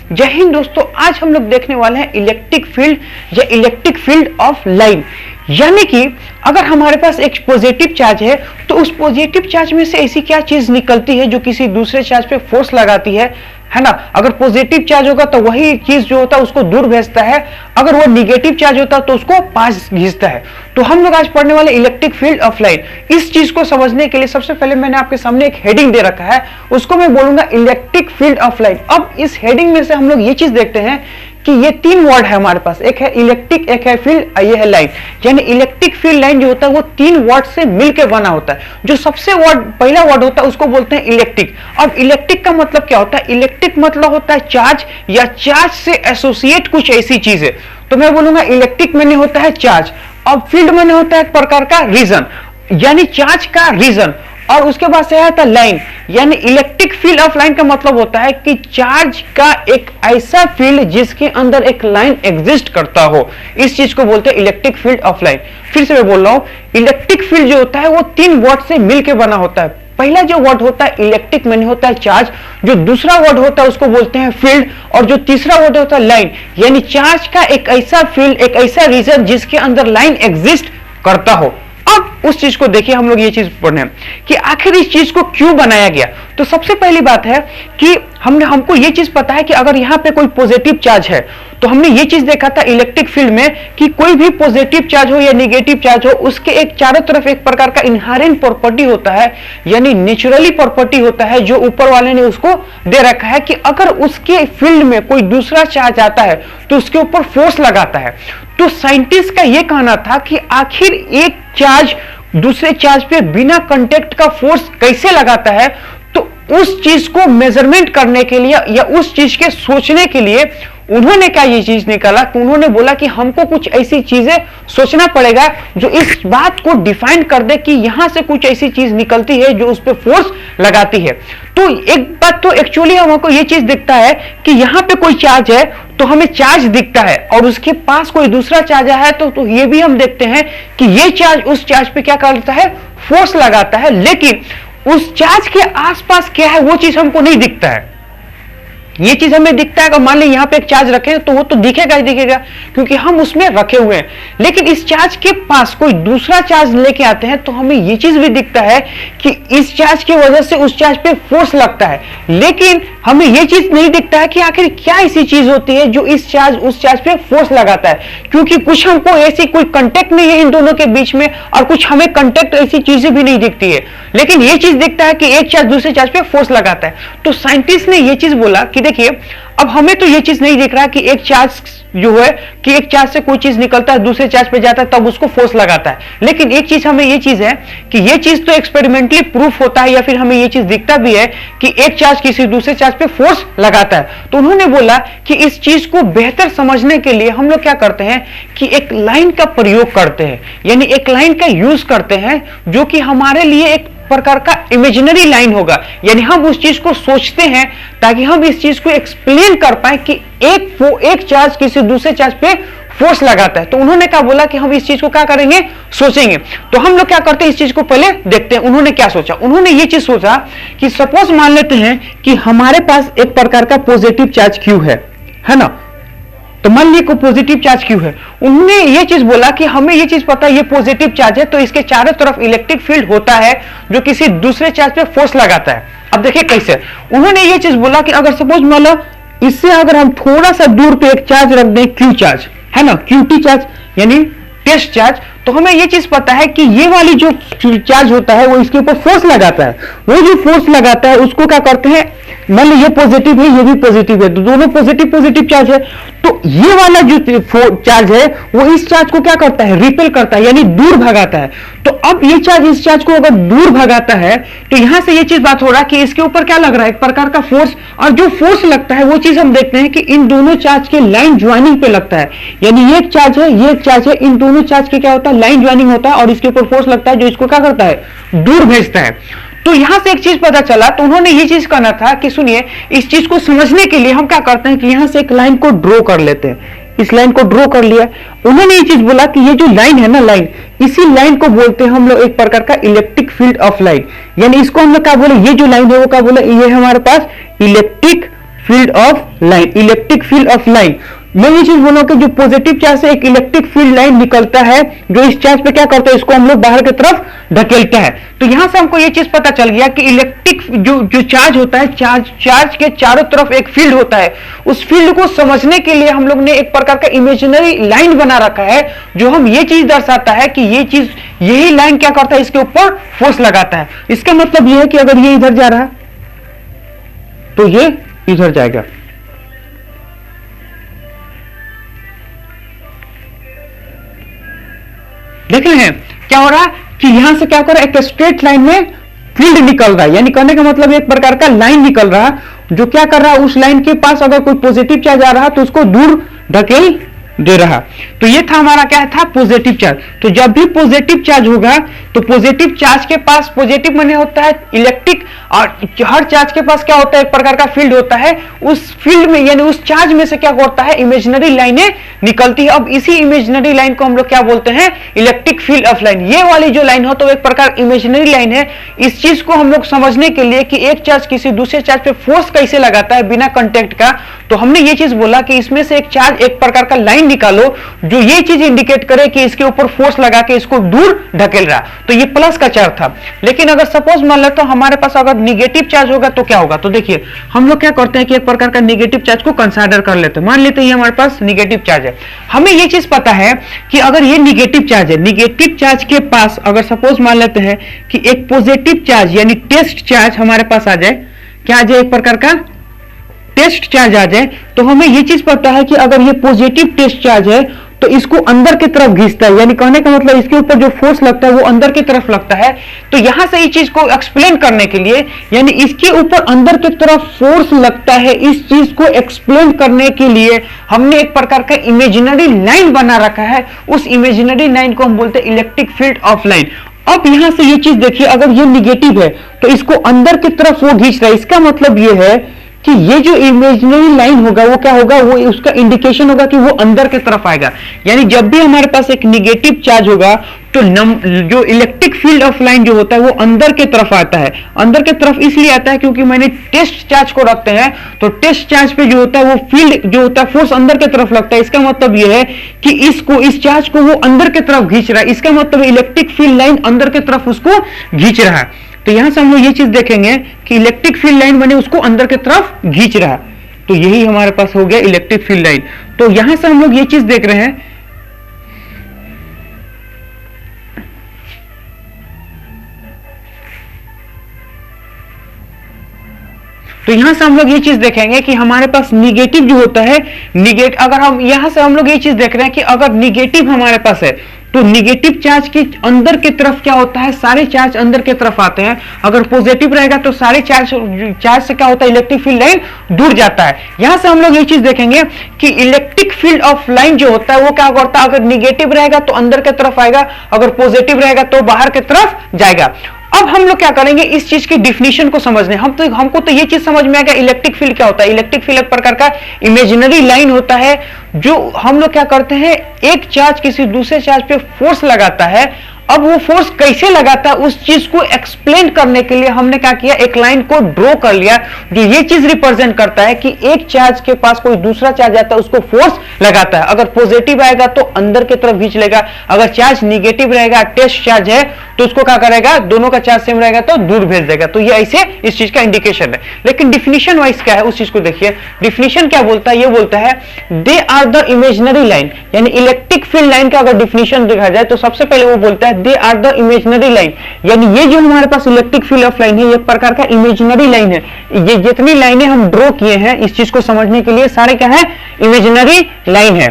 जय हिंद दोस्तों, आज हम लोग देखने वाले हैं इलेक्ट्रिक फील्ड या इलेक्ट्रिक फील्ड ऑफ लाइन। यानी कि अगर हमारे पास एक पॉजिटिव चार्ज है तो उस पॉजिटिव चार्ज में से ऐसी क्या चीज निकलती है जो किसी दूसरे चार्ज पे फोर्स लगाती है ना। अगर पॉजिटिव चार्ज होगा तो वही चीज जो होता है उसको दूर भेजता है, अगर वो निगेटिव चार्ज होता है तो उसको पास खींचता है। तो हम लोग आज पढ़ने वाले इलेक्ट्रिक फील्ड ऑफ लाइन। इस चीज को समझने के लिए सबसे पहले मैंने आपके सामने एक हेडिंग दे रखा है, उसको मैं बोलूंगा इलेक्ट्रिक फील्ड ऑफ लाइन। अब इस हेडिंग में से हम लोग ये चीज देखते हैं कि ये तीन वर्ड है हमारे पास, एक है इलेक्ट्रिक, एक है फील्ड, ये है लाइन। यानी इलेक्ट्रिक फील्ड लाइन जो होता है वो तीन वर्ड से मिलकर बना होता है। जो सबसे पहला वर्ड होता है उसको बोलते हैं इलेक्ट्रिक। अब इलेक्ट्रिक का मतलब क्या होता है? इलेक्ट्रिक मतलब होता है चार्ज या चार्ज से एसोसिएट कुछ ऐसी चीज है। तो मैं बोलूंगा इलेक्ट्रिक मैंने होता है चार्ज, अब फील्ड मैंने होता है एक प्रकार का रीजन, यानी चार्ज का रीजन, और उसके बाद से आता लाइन। यानी इलेक्ट्रिक फील्ड ऑफ लाइन का मतलब होता है कि चार्ज का एक ऐसा फील्ड जिसके अंदर एक लाइन एग्जिस्ट करता हो, इस चीज को बोलते हैं इलेक्ट्रिक फील्ड ऑफ लाइन। फिर से मैं बोल रहा हूं, इलेक्ट्रिक फील्ड जो होता है वो तीन वर्ड से मिलकर बना होता है। पहला जो वर्ड होता है इलेक्ट्रिक मैंने होता है चार्ज, जो दूसरा वर्ड होता है उसको बोलते हैं फील्ड, और जो तीसरा वर्ड होता है लाइन। यानी चार्ज का एक ऐसा फील्ड, एक ऐसा रीजन जिसके अंदर लाइन एग्जिस्ट करता हो। अब उस चीज को देखिए, हम लोग ये चीज पढ़ने कि आखिर इस चीज को क्यों बनाया गया। तो सबसे पहली बात है कि हमको ये चीज पता है कि अगर यहाँ पे कोई पॉजिटिव चार्ज है तो हमने ये चीज देखा था इलेक्ट्रिक फील्ड में कि कोई भी पॉजिटिव चार्ज हो या नेगेटिव चार्ज हो, उसके एक चारों तरफ एक प्रकार का इनहेरेंट प्रॉपर्टी होता है, यानी नेचुरली प्रॉपर्टी होता है जो ऊपर वाले ने उसको दे रखा है कि अगर उसके फील्ड में कोई दूसरा चार्ज आता है तो उसके ऊपर फोर्स लगाता है। तो साइंटिस्ट का यह कहना था कि आखिर एक चार्ज दूसरे चार्ज पे बिना कांटेक्ट का फोर्स कैसे लगाता है। तो उस चीज को मेजरमेंट करने के लिए या उस चीज के सोचने के लिए उन्होंने क्या ये चीज निकाला कि उन्होंने बोला कि हमको कुछ ऐसी चीजें सोचना पड़ेगा जो इस बात को डिफाइन कर दे कि यहां से कुछ ऐसी चीज निकलती है जो उस पर फोर्स लगाती है। तो एक बात तो एक्चुअली हमको ये चीज दिखता है कि यहां पे कोई चार्ज है तो हमें चार्ज दिखता है, और उसके पास कोई दूसरा चार्ज है तो ये भी हम देखते हैं कि ये चार्ज उस चार्ज पे क्या करता है, फोर्स लगाता है। लेकिन उस चार्ज के आसपास क्या है वो चीज हमको नहीं दिखता है। ये चीज हमें दिखता है, अगर मान ली यहां पे एक चार्ज रखे तो वो तो दिखेगा ही दिखेगा क्योंकि हम उसमें रखे हुए हैं। लेकिन इस चार्ज के पास कोई दूसरा चार्ज लेके आते हैं तो हमें ये चीज भी दिखता है कि इस चार्ज की वजह से उस चार्ज पे फोर्स लगता है। लेकिन हमें ये चीज नहीं दिखता है कि आखिर क्या ऐसी चीज होती है जो इस चार्ज उस चार्ज पे फोर्स लगाता है, क्योंकि कुछ हमको ऐसी कोई कंटेक्ट नहीं है इन दोनों के बीच में, और कुछ हमें कंटेक्ट ऐसी चीजें भी नहीं दिखती है। लेकिन ये चीज दिखता है कि एक चार्ज दूसरे चार्ज पे फोर्स लगाता है। तो साइंटिस्ट ने ये चीज बोला कि देखिए, अब हमें तो ये चीज नहीं दिख रहा कि एक चार्ज जो है कि एक चार्ज से कोई चीज निकलता है दूसरे चार्ज पे जाता है तब उसको फोर्स लगाता है। लेकिन एक चीज हमें ये चीज है कि ये चीज तो एक्सपेरिमेंटली प्रूफ होता है या फिर हमें ये चीज दिखता भी है कि एक चार्ज किसी दूसरे चार्ज पे फोर्स लगाता है। तो उन्होंने बोला कि इस चीज को बेहतर समझने के लिए हम लोग क्या करते हैं कि एक लाइन का प्रयोग करते हैं, यानी एक लाइन का यूज करते हैं जो कि हमारे लिए एक प्रकार का इमेजिनरी लाइन होगा। यानी हम उस चीज को सोचते हैं ताकि हम इस चीज को एक्सप्लेन कर पाए कि एक चार्ज किसी दूसरे चार्ज पे फोर्स लगाता है। तो उन्होंने क्या बोला कि हम इस चीज को क्या करेंगे, सोचेंगे। तो हम लोग क्या करते हैं, इस चीज को पहले देखते हैं उन्होंने क्या सोचा। उन्होंने ये चीज सोचा कि सपोज मान लेते हैं कि हमारे पास एक प्रकार का पॉजिटिव चार्ज क्यू है ना। तो मान लीजिए को पॉजिटिव चार्ज क्यों है, उन्होंने ये चीज बोला कि हमें ये चीज पता है ये पॉजिटिव चार्ज है तो इसके चारों तरफ इलेक्ट्रिक फील्ड होता है जो किसी दूसरे चार्ज पे फोर्स लगाता है। अब देखिए कैसे, उन्होंने ये चीज बोला कि अगर सपोज मान लो इससे अगर हम थोड़ा सा दूर पे एक चार्ज रख दें, क्यू चार्ज है ना, क्यूटी चार्ज यानी टेस्ट चार्ज, तो हमें ये चीज पता है कि ये वाली जो चार्ज होता है वो इसके ऊपर फोर्स लगाता है। वो जो फोर्स लगाता है उसको क्या करते हैं, मान लो ये पॉजिटिव है ये भी पॉजिटिव है तो दोनों पॉजिटिव पॉजिटिव चार्ज है, तो ये वाला जो चार्ज है वो इस चार्ज को क्या करता है, रिपेल करता है यानी दूर भगाता है। तो अब ये चार्ज इस चार्ज को अगर दूर भगाता है तो यहां से ये चीज बात हो रहा है कि इसके ऊपर क्या लग रहा है, एक प्रकार का फोर्स, और जो फोर्स लगता है वो चीज हम देखते हैं कि इन दोनों चार्ज के लाइन ज्वाइनिंग पे लगता है। यानी ये एक चार्ज है ये एक चार्ज है, इन दोनों चार्ज के क्या होता है, लाइन ज्वाइनिंग होता है और इसके ऊपर फोर्स लगता है जो इसको क्या करता है, दूर भेजता है। तो यहां से एक चीज पता चला, तो उन्होंने ये चीज करना था कि सुनिए, इस चीज को समझने के लिए हम क्या करते हैं कि यहां से एक लाइन को ड्रॉ कर लेते हैं। इस लाइन को ड्रॉ कर लिया, उन्होंने ये चीज बोला कि ये जो लाइन है ना, लाइन, इसी लाइन को बोलते हैं हम लोग एक प्रकार का इलेक्ट्रिक फील्ड ऑफ लाइन। यानी इसको हम लोग क्या बोले, ये जो लाइन है वो क्या बोले, ये हमारे पास electric field of line, electric field of line. मैं ये चीज बोलूं कि जो पॉजिटिव चार्ज से एक इलेक्ट्रिक फील्ड लाइन निकलता है, जो इस चार्ज पे क्या करता है, इसको हम लोग बाहर की तरफ ढकेलता है। तो यहां से हमको ये चीज पता चल गया कि इलेक्ट्रिक जो चार्ज होता है, चार्ज के चारों तरफ एक फील्ड होता है। उस फील्ड को समझने के लिए हम लोग ने एक प्रकार का इमेजिनरी लाइन बना रखा है, जो हम ये चीज दर्शाता है कि ये चीज, यही लाइन क्या करता है, इसके ऊपर फोर्स लगाता है। इसका मतलब ये है कि अगर ये इधर जा रहा है तो ये इधर जाएगा। देख रहे हैं क्या हो रहा है कि यहां से क्या कर रहा है, एक स्ट्रेट लाइन में फील्ड निकल रहा है, यानी कहने का मतलब एक प्रकार का लाइन निकल रहा है, जो क्या कर रहा है, उस लाइन के पास अगर कोई पॉजिटिव चार्ज आ रहा है तो उसको दूर ढकेल दे रहा। तो ये था हमारा क्या था, पॉजिटिव चार्ज। तो जब भी पॉजिटिव चार्ज होगा तो पॉजिटिव चार्ज के पास, पॉजिटिव माने होता है इलेक्ट्रिक, और हर चार्ज के पास क्या होता है, एक प्रकार का फील्ड होता है। उस फील्ड में यानी उस चार्ज में से क्या होता है, इमेजिनरी लाइनें निकलती है। अब इसी इमेजिनरी लाइन को हम लोग क्या बोलते हैं, इलेक्ट्रिक फील्ड ऑफ लाइन। ये वाली जो लाइन हो तो एक प्रकार इमेजिनरी लाइन है। इस चीज को हम लोग समझने के लिए कि एक चार्ज किसी दूसरे चार्ज पे फोर्स कैसे लगाता है बिना कांटेक्ट का, तो हमने ये चीज बोला कि इसमें से एक चार्ज, एक प्रकार का लाइन निकालो जो ये चीज इंडिकेट करे कि इसके ऊपर फोर्स लगा के इसको दूर ढकेल रहा। तो ये प्लस का चार्ज था। लेकिन अगर सपोज मान लो तो हमारे पास अगर निगेटिव चार्ज होगा तो क्या होगा, तो देखिए हम लोग क्या करते हैं कि एक प्रकार का निगेटिव चार्ज को कंसीडर कर लेते हैं। मान लेते हैं ये हमारे पास निगेटिव चार्ज है। हमें ये चीज पता है कि अगर ये निगेटिव चार्ज है, निगेटिव चार्ज के पास अगर सपोज मान लेते हैं कि एक पॉजिटिव चार्ज यानी टेस्ट चार्ज हमारे पास आ जाए, क्या आ जाए, एक प्रकार का टेस्ट चार्ज आ जाए, तो हमें ये चीज पता है कि अगर ये पॉजिटिव टेस्ट चार्ज है तो इसको अंदर की तरफ खींचता है, यानी कहने का मतलब इसके ऊपर जो फोर्स लगता है वो अंदर की तरफ लगता है। तो यहां से इस चीज को एक्सप्लेन करने के लिए, यानी इसके ऊपर अंदर की तरफ फोर्स लगता है, इस चीज को एक्सप्लेन करने के लिए हमने एक प्रकार का इमेजिनरी लाइन बना रखा है। उस इमेजिनरी लाइन को हम बोलते हैं इलेक्ट्रिक फील्ड ऑफ लाइन। अब यहां से ये चीज देखिए, अगर ये निगेटिव है तो इसको अंदर की तरफ वो खींच रहा है। इसका मतलब ये है कि ये जो इमेजिनरी लाइन होगा वो क्या होगा, वो उसका इंडिकेशन होगा कि वो अंदर की तरफ आएगा। यानी जब भी हमारे पास एक निगेटिव चार्ज होगा तो जो इलेक्ट्रिक फील्ड ऑफ लाइन जो होता है वो अंदर की तरफ आता है। अंदर की तरफ इसलिए आता है क्योंकि मैंने टेस्ट चार्ज को रखते हैं, तो टेस्ट चार्ज पे जो होता है वो फील्ड जो होता है फोर्स अंदर की तरफ लगता है। इसका मतलब ये है कि इस चार्ज को वो अंदर की तरफ खींच रहा है। इसका मतलब इलेक्ट्रिक फील्ड लाइन अंदर की तरफ उसको खींच रहा है। तो यहां से हम लोग ये चीज देखेंगे कि इलेक्ट्रिक फील्ड लाइन मैंने उसको अंदर की तरफ खींच रहा है। तो यही हमारे पास हो गया इलेक्ट्रिक फील्ड लाइन। तो यहां से हम लोग ये चीज देख रहे हैं, तो यहां से हम लोग ये चीज देखेंगे कि हमारे पास निगेटिव जो होता है, अगर हम यहां से हम लोग ये चीज देख रहे हैं कि अगर निगेटिव हमारे पास है तो निगेटिव चार्ज के अंदर की तरफ क्या होता है, सारे चार्ज अंदर की तरफ आते हैं। अगर पॉजिटिव रहेगा तो सारे चार्ज से क्या होता है, इलेक्ट्रिक फील्ड लाइन दूर जाता है। यहां से हम लोग ये चीज देखेंगे कि इलेक्ट्रिक फील्ड ऑफ लाइन जो होता है वो क्या करता है, अगर निगेटिव रहेगा तो अंदर की तरफ आएगा, अगर पॉजिटिव रहेगा तो बाहर की तरफ जाएगा। अब हम लोग क्या करेंगे, इस चीज की डिफिनेशन को समझने, हमको तो ये चीज समझ में आएगा इलेक्ट्रिक फील्ड क्या होता है। इलेक्ट्रिक फील्ड एक प्रकार का इमेजिनरी लाइन होता है, जो हम लोग क्या करते हैं, एक चार्ज किसी दूसरे चार्ज पे फोर्स लगाता है। अब वो फोर्स कैसे लगाता है उस चीज को एक्सप्लेन करने के लिए हमने क्या किया, एक लाइन को ड्रॉ कर लिया जो ये चीज रिप्रेजेंट करता है कि एक चार्ज के पास कोई दूसरा चार्ज आता है उसको फोर्स लगाता है। अगर पॉजिटिव आएगा तो अंदर की तरफ खींच लेगा, अगर चार्ज निगेटिव रहेगा, टेस्ट चार्ज है, तो उसको क्या करेगा, दोनों का चार्ज सेम रहेगा तो दूर भेज देगा। तो ये ऐसे इस चीज का इंडिकेशन है। लेकिन डिफिनेशन वाइज क्या है उस चीज को देखिए। डिफिनेशन क्या बोलता है, ये बोलता है they are the imaginary line, यानी इलेक्ट्रिक फील्ड लाइन का अगर डिफिनेशन देखा जाए तो सबसे पहले वो बोलता है they are the imaginary line, यानी ये जो हमारे पास इलेक्ट्रिक फील्ड ऑफ लाइन है ये एक प्रकार का इमेजिनरी लाइन है। ये जितनी लाइनें हम ड्रॉ किए हैं इस चीज को समझने के लिए सारे क्या है, इमेजिनरी लाइन है।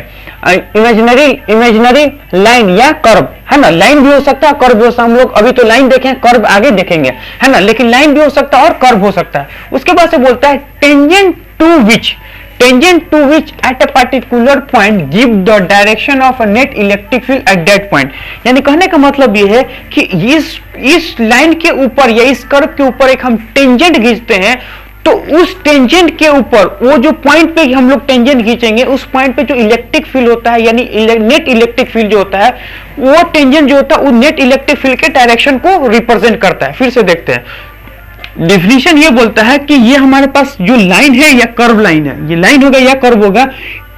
इमेजिनरी लाइन या कर्व है ना, लाइन भी हो सकता है, कर्व भी हो सकता है। हम लोग अभी तो लाइन देखें, कर्व आगे देखेंगे है ना, लेकिन लाइन भी हो सकता है और कर्व हो सकता है। उसके बाद से बोलता है tangent to which at a particular point give the direction of a net electric field at that point. यानी कहने का मतलब ये है कि इस लाइन के ऊपर या इस कर्व के ऊपर एक हम टेंजेंट खींचते हैं, तो उस टेंजेंट के ऊपर वो जो पॉइंट पे हम लोग टेंजेंट खींचेंगे उस पॉइंट पे जो इलेक्ट्रिक फील्ड होता है यानी नेट इलेक्ट्रिक फील्ड जो होता है, वो टेंजेंट जो होता है वो नेट इलेक्ट्रिक फील्ड के डायरेक्शन को रिप्रेजेंट करता है। फिर से देखते हैं, डिफिनीशन ये बोलता है कि ये हमारे पास जो लाइन है या कर्व लाइन है, ये लाइन होगा या कर्व होगा,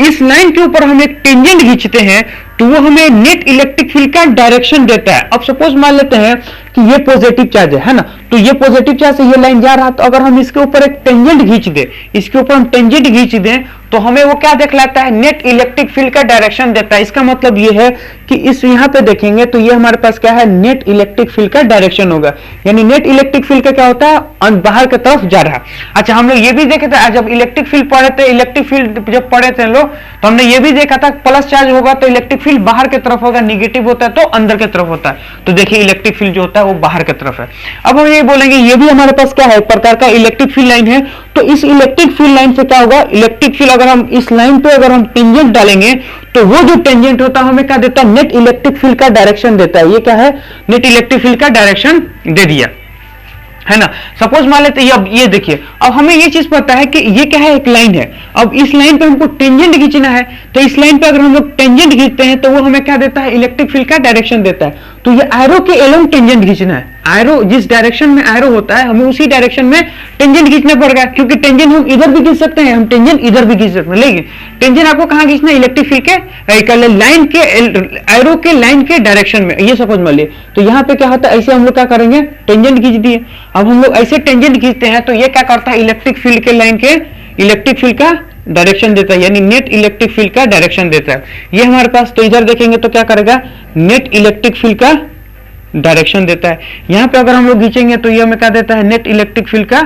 इस लाइन के ऊपर हम एक टेंजेंट खींचते हैं तो वो हमें नेट इलेक्ट्रिक फील्ड का डायरेक्शन देता है। अब सपोज मान लेते हैं कि ये पॉजिटिव चार्ज है ना, तो ये पॉजिटिव चार्ज से ये लाइन जा रहा, तो अगर हम इसके ऊपर एक टेंजेंट खींच दें, इसके ऊपर हम टेंजेंट खींच दें तो हमें वो क्या दिखलाता है, नेट इलेक्ट्रिक फील्ड का डायरेक्शन देता है। इसका मतलब ये है कि इस यहाँ पे देखेंगे तो ये हमारे पास क्या है, नेट इलेक्ट्रिक फील्ड का डायरेक्शन होगा, यानी नेट इलेक्ट्रिक फील्ड का क्या होता है, बाहर की तरफ जा रहा। अच्छा, हम लोग ये भी देखे थे जब इलेक्ट्रिक फील्ड पढ़े थे, इलेक्ट्रिक फील्ड जब पढ़े थे लोग, तो हमने ये भी देखा था प्लस चार्ज होगा तो इलेक्ट्रिक फील्ड बाहर की तरफ होगा, निगेटिव होता है तो अंदर की तरफ होता है। तो देखिए इलेक्ट्रिक फील्ड जो होता है वो बाहर की तरफ है। अब हम ये बोलेंगे ये भी हमारे पास क्या है, एक प्रकार का इलेक्ट्रिक फील्ड लाइन है। तो इस इलेक्ट्रिक फील्ड लाइन से क्या होगा, इलेक्ट्रिक फील्ड अगर हम इस लाइन पे अगर हम टेंजेंट डालेंगे तो वो जो टेंजेंट होता है हमें क्या देता है, नेट इलेक्ट्रिक फील्ड का डायरेक्शन देता है। ये क्या है, नेट इलेक्ट्रिक फील्ड का डायरेक्शन दे दिया है ना। सपोज मान लेते हैं अब ये देखिए, अब हमें ये चीज पता है कि ये क्या है, एक लाइन है। अब इस लाइन पे हमको टेंजेंट खींचना है, तो इस लाइन पे अगर हम लोग टेंजेंट खींचते हैं तो वो हमें क्या देता है, इलेक्ट्रिक फील्ड का डायरेक्शन देता है। तो ये एरो के एलोंग टेंजेंट खींचना है, एरो जिस डायरेक्शन में एरो होता है हमें उसी डायरेक्शन में टेंजेंट खींचना पड़ेगा, क्योंकि टेंजेंट हम इधर भी खींच सकते हैं, हम टेंजेंट इधर भी खींच सकते हैं, लेकिन टेंजेंट आपको कहां खींचना है, इलेक्ट्रिक फील्ड के लाइन के एरो के लाइन के डायरेक्शन में। ये सपोज मान लिए, तो यहाँ पे क्या होता है, ऐसे हम लोग क्या करेंगे, टेंजेंट खींच दिए। अब हम लोग ऐसे टेंजेंट खींचते हैं तो ये क्या करता है, इलेक्ट्रिक फील्ड के लाइन के इलेक्ट्रिक फील्ड का डायरेक्शन देता है, यानी नेट इलेक्ट्रिक फील्ड का डायरेक्शन देता है ये हमारे पास। तो इधर देखेंगे तो क्या करेगा, नेट इलेक्ट्रिक फील्ड का डायरेक्शन देता है। यहां पे अगर हम लोग खींचेंगे तो ये हमें क्या देता है, नेट इलेक्ट्रिक फील्ड का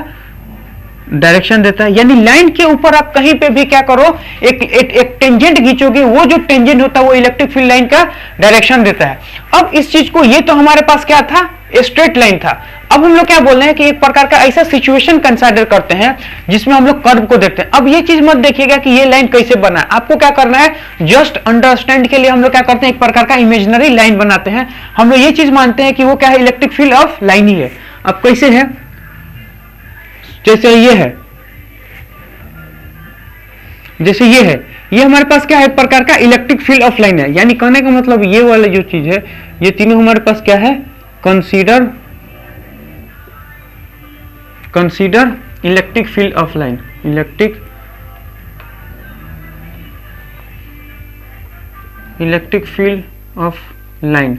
डायरेक्शन देता है। यानी लाइन के ऊपर आप कहीं पे भी क्या करो, एक टेंजेंट खींचोगे, वो जो टेंजेंट होता है वो इलेक्ट्रिक फील्ड लाइन का डायरेक्शन देता है। अब इस चीज को, ये तो हमारे पास क्या था, स्ट्रेट लाइन था। अब हम लोग क्या बोल रहे हैं कि एक प्रकार का ऐसा सिचुएशन कंसीडर करते हैं जिसमें हम लोग कर्व को देखते हैं। अब ये चीज मत देखिएगा कि ये लाइन कैसे बना है, आपको क्या करना है, जस्ट अंडरस्टैंड के लिए हम लोग क्या करते हैं, एक प्रकार का इमेजिनरी लाइन बनाते हैं। हम लोग ये चीज मानते हैं कि वो क्या है, इलेक्ट्रिक फील्ड ऑफ लाइन ही है। अब कैसे है, जैसे ये है, जैसे ये है, ये हमारे पास क्या है, एक प्रकार का इलेक्ट्रिक फील्ड ऑफ लाइन है। यानी कहने का मतलब ये वाला जो चीज है, ये तीनों हमारे पास क्या है, consider electric field of line, electric field of line,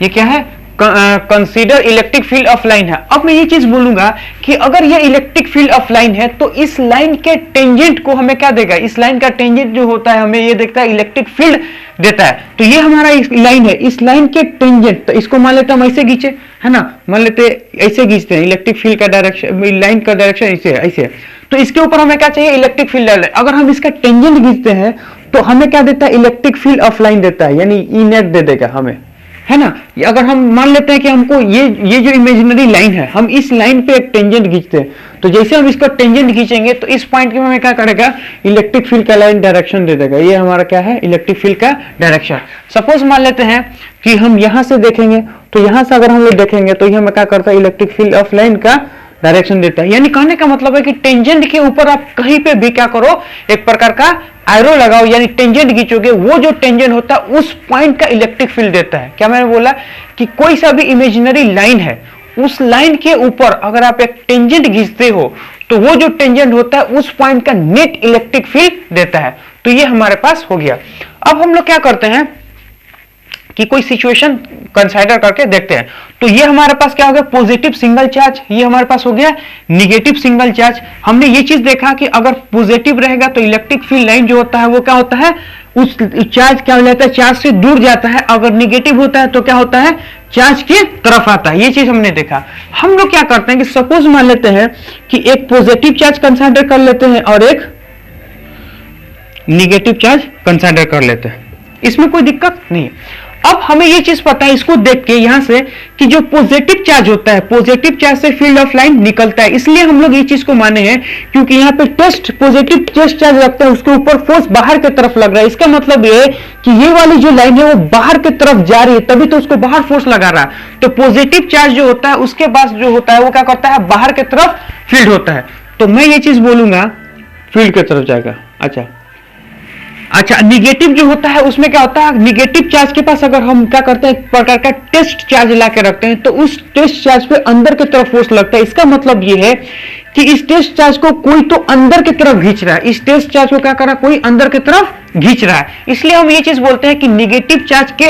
ये क्या है, consider electric field of line है। अब मैं ये चीज बोलूंगा कि अगर ये इलेक्ट्रिक फील्ड ऑफ लाइन है तो इस लाइन के टेंजेंट को हमें क्या देगा, इस लाइन का टेंजेंट जो होता है हमें ये देखता है, इलेक्ट्रिक फील्ड देता है। तो ये हमारा इस लाइन है, इस लाइन के टेंजेंट, तो इसको मान लेते हम ऐसे खींचे है ना, मान लेते ऐसे खींचते हैं, इलेक्ट्रिक फील्ड का डायरेक्शन, लाइन का डायरेक्शन ऐसे है, ऐसे है। तो इसके ऊपर हमें क्या चाहिए, इलेक्ट्रिक फील्ड। अगर हम इसका टेंजेंट खींचते हैं तो हमें क्या देता है, इलेक्ट्रिक फील्ड ऑफ लाइन देता है, यानी ई नेट दे देगा हमें, है ना। अगर हम मान लेते हैं कि हमको ये जो इमेजिनरी लाइन है, हम इस लाइन पे एक टेंजेंट खींचते हैं, तो जैसे हम इसका टेंजेंट खींचेंगे तो इस पॉइंट के में क्या करेगा, इलेक्ट्रिक फील्ड का लाइन डायरेक्शन दे देगा। ये हमारा क्या है, इलेक्ट्रिक फील्ड का डायरेक्शन। सपोज मान लेते हैं कि हम यहां से देखेंगे, तो यहां से अगर हम लोग देखेंगे तो ये हमें क्या करता है, इलेक्ट्रिक फील्ड ऑफ लाइन का डायरेक्शन देता है। यानी कहने का मतलब है कि टेंजेंट के ऊपर आप कहीं पे भी क्या करो, एक प्रकार का एरो लगाओ, यानी टेंजेंट खींचोगे, वो जो टेंजेंट होता है उस पॉइंट का इलेक्ट्रिक फील्ड देता है। क्या मैंने बोला कि कोई सा भी इमेजिनरी लाइन है, उस लाइन के ऊपर अगर आप एक टेंजेंट खींचते हो तो वो जो टेंजेंट होता है उस पॉइंट का नेट इलेक्ट्रिक फील्ड देता है। तो ये हमारे पास हो गया। अब हम लोग क्या करते हैं कि कोई सिचुएशन कंसीडर करके देखते हैं। तो ये हमारे पास क्या हो गया, पॉजिटिव सिंगल चार्ज, ये हमारे पास हो गया निगेटिव सिंगल चार्ज। हमने ये चीज देखा कि अगर पॉजिटिव रहेगा तो इलेक्ट्रिक फील्ड लाइन जो होता है वो क्या होता है, उस चार्ज क्या हो जाता है, चार्ज से दूर जाता है। अगर निगेटिव होता है तो क्या होता है, चार्ज की तरफ आता है। ये चीज हमने देखा। हम लोग क्या करते हैं कि सपोज मान लेते हैं कि एक पॉजिटिव चार्ज कंसीडर कर लेते हैं और एक निगेटिव चार्ज कंसीडर कर लेते हैं, इसमें कोई दिक्कत नहीं है। अब हमें ये चीज पता है इसको देख के यहां से कि जो पॉजिटिव चार्ज होता है, पॉजिटिव चार्ज से फील्ड ऑफ लाइन निकलता है, इसलिए हम लोग ये चीज को माने हैं क्योंकि यहाँ पे टेस्ट पॉजिटिव टेस्ट चार्ज रखते हैं, उसके ऊपर फोर्स बाहर की तरफ लग रहा है। इसका मतलब ये है कि ये वाली जो लाइन है वो बाहर की तरफ जा रही है, तभी तो उसको बाहर फोर्स लगा रहा है। तो पॉजिटिव चार्ज जो होता है उसके पास जो होता है वो क्या करता है, बाहर की तरफ फील्ड होता है। तो मैं ये चीज बोलूंगा फील्ड की तरफ जाएगा। अच्छा, अच्छा, निगेटिव जो होता है उसमें क्या होता है, निगेटिव चार्ज के पास अगर हम क्या करते हैं, एक प्रकार का टेस्ट चार्ज ला के रखते हैं, तो उस टेस्ट चार्ज पे अंदर की तरफ फोर्स लगता है। इसका मतलब ये है कि इस टेस्ट चार्ज को कोई तो अंदर की तरफ खींच रहा है, इस टेस्ट चार्ज को क्या कर रहा है, कोई अंदर की तरफ खींच रहा है। इसलिए हम ये चीज बोलते हैं कि निगेटिव चार्ज के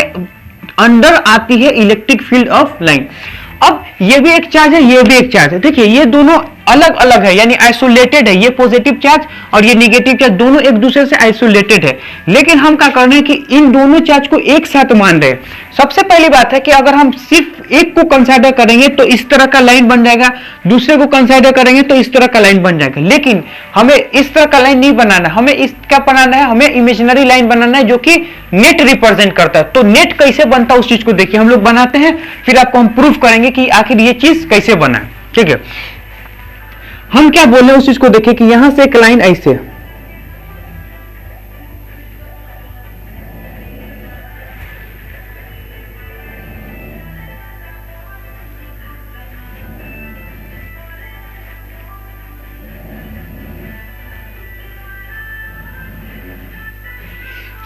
अंदर आती है इलेक्ट्रिक फील्ड ऑफ लाइन। अब ये भी एक चार्ज है, ये भी एक चार्ज है। देखिए ये दोनों अलग अलग है, यानी आइसोलेटेड है। ये पॉजिटिव चार्ज और ये निगेटिव चार्ज दोनों एक दूसरे से आइसोलेटेड है। लेकिन हम क्या कर रहे हैं कि इन दोनों चार्ज को एक साथ मान रहे हैं। सबसे पहली बात है कि अगर हम सिर्फ एक को कंसीडर करेंगे तो इस तरह का लाइन बन जाएगा, दूसरे को कंसीडर करेंगे तो इस तरह का लाइन बन जाएगा। लेकिन हमें इस तरह का लाइन नहीं बनाना, हमें इसका बनाना है, हमें इमेजिनरी लाइन बनाना है जो कि नेट रिप्रेजेंट करता है। तो नेट कैसे बनता है उस चीज को देखिए, हम लोग बनाते हैं, फिर आपको हम प्रूफ करेंगे कि आखिर ये चीज कैसे बना है। ठीक है, हम क्या बोल रहे हैं उस चीज को देखिए कि यहां से एक लाइन ऐसे,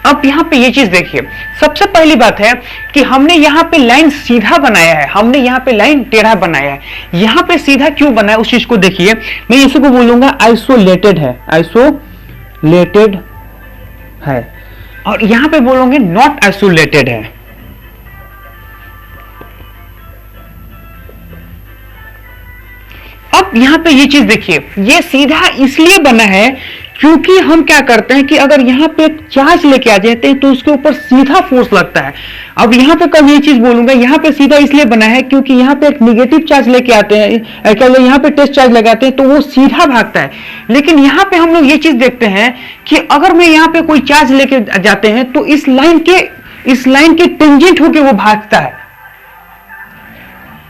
अब यहां पे ये चीज देखिए, सबसे पहली बात है कि हमने यहां पे लाइन सीधा बनाया है, हमने यहां पे लाइन टेढ़ा बनाया है। यहां पे सीधा क्यों बना है उस चीज को देखिए, मैं इसी को बोलूंगा आइसोलेटेड है, आइसोलेटेड है, और यहां पे बोलोगे नॉट आइसोलेटेड है। अब यहां पे ये चीज देखिए, ये सीधा इसलिए बना है क्योंकि हम क्या करते हैं कि अगर यहां पे एक चार्ज लेके आ जाते हैं तो उसके ऊपर सीधा फोर्स लगता है। अब यहां पे कब ये चीज बोलूंगा, यहां पे सीधा इसलिए बना है क्योंकि यहां पे एक नेगेटिव चार्ज लेके आते हैं, क्या बोले, यहां पे टेस्ट चार्ज लगाते हैं तो वो सीधा भागता है। लेकिन यहां पे हम लोग ये चीज देखते हैं कि अगर मैं यहां पे कोई चार्ज लेके जाते हैं तो इस लाइन के टेंजेंट होके वो भागता है।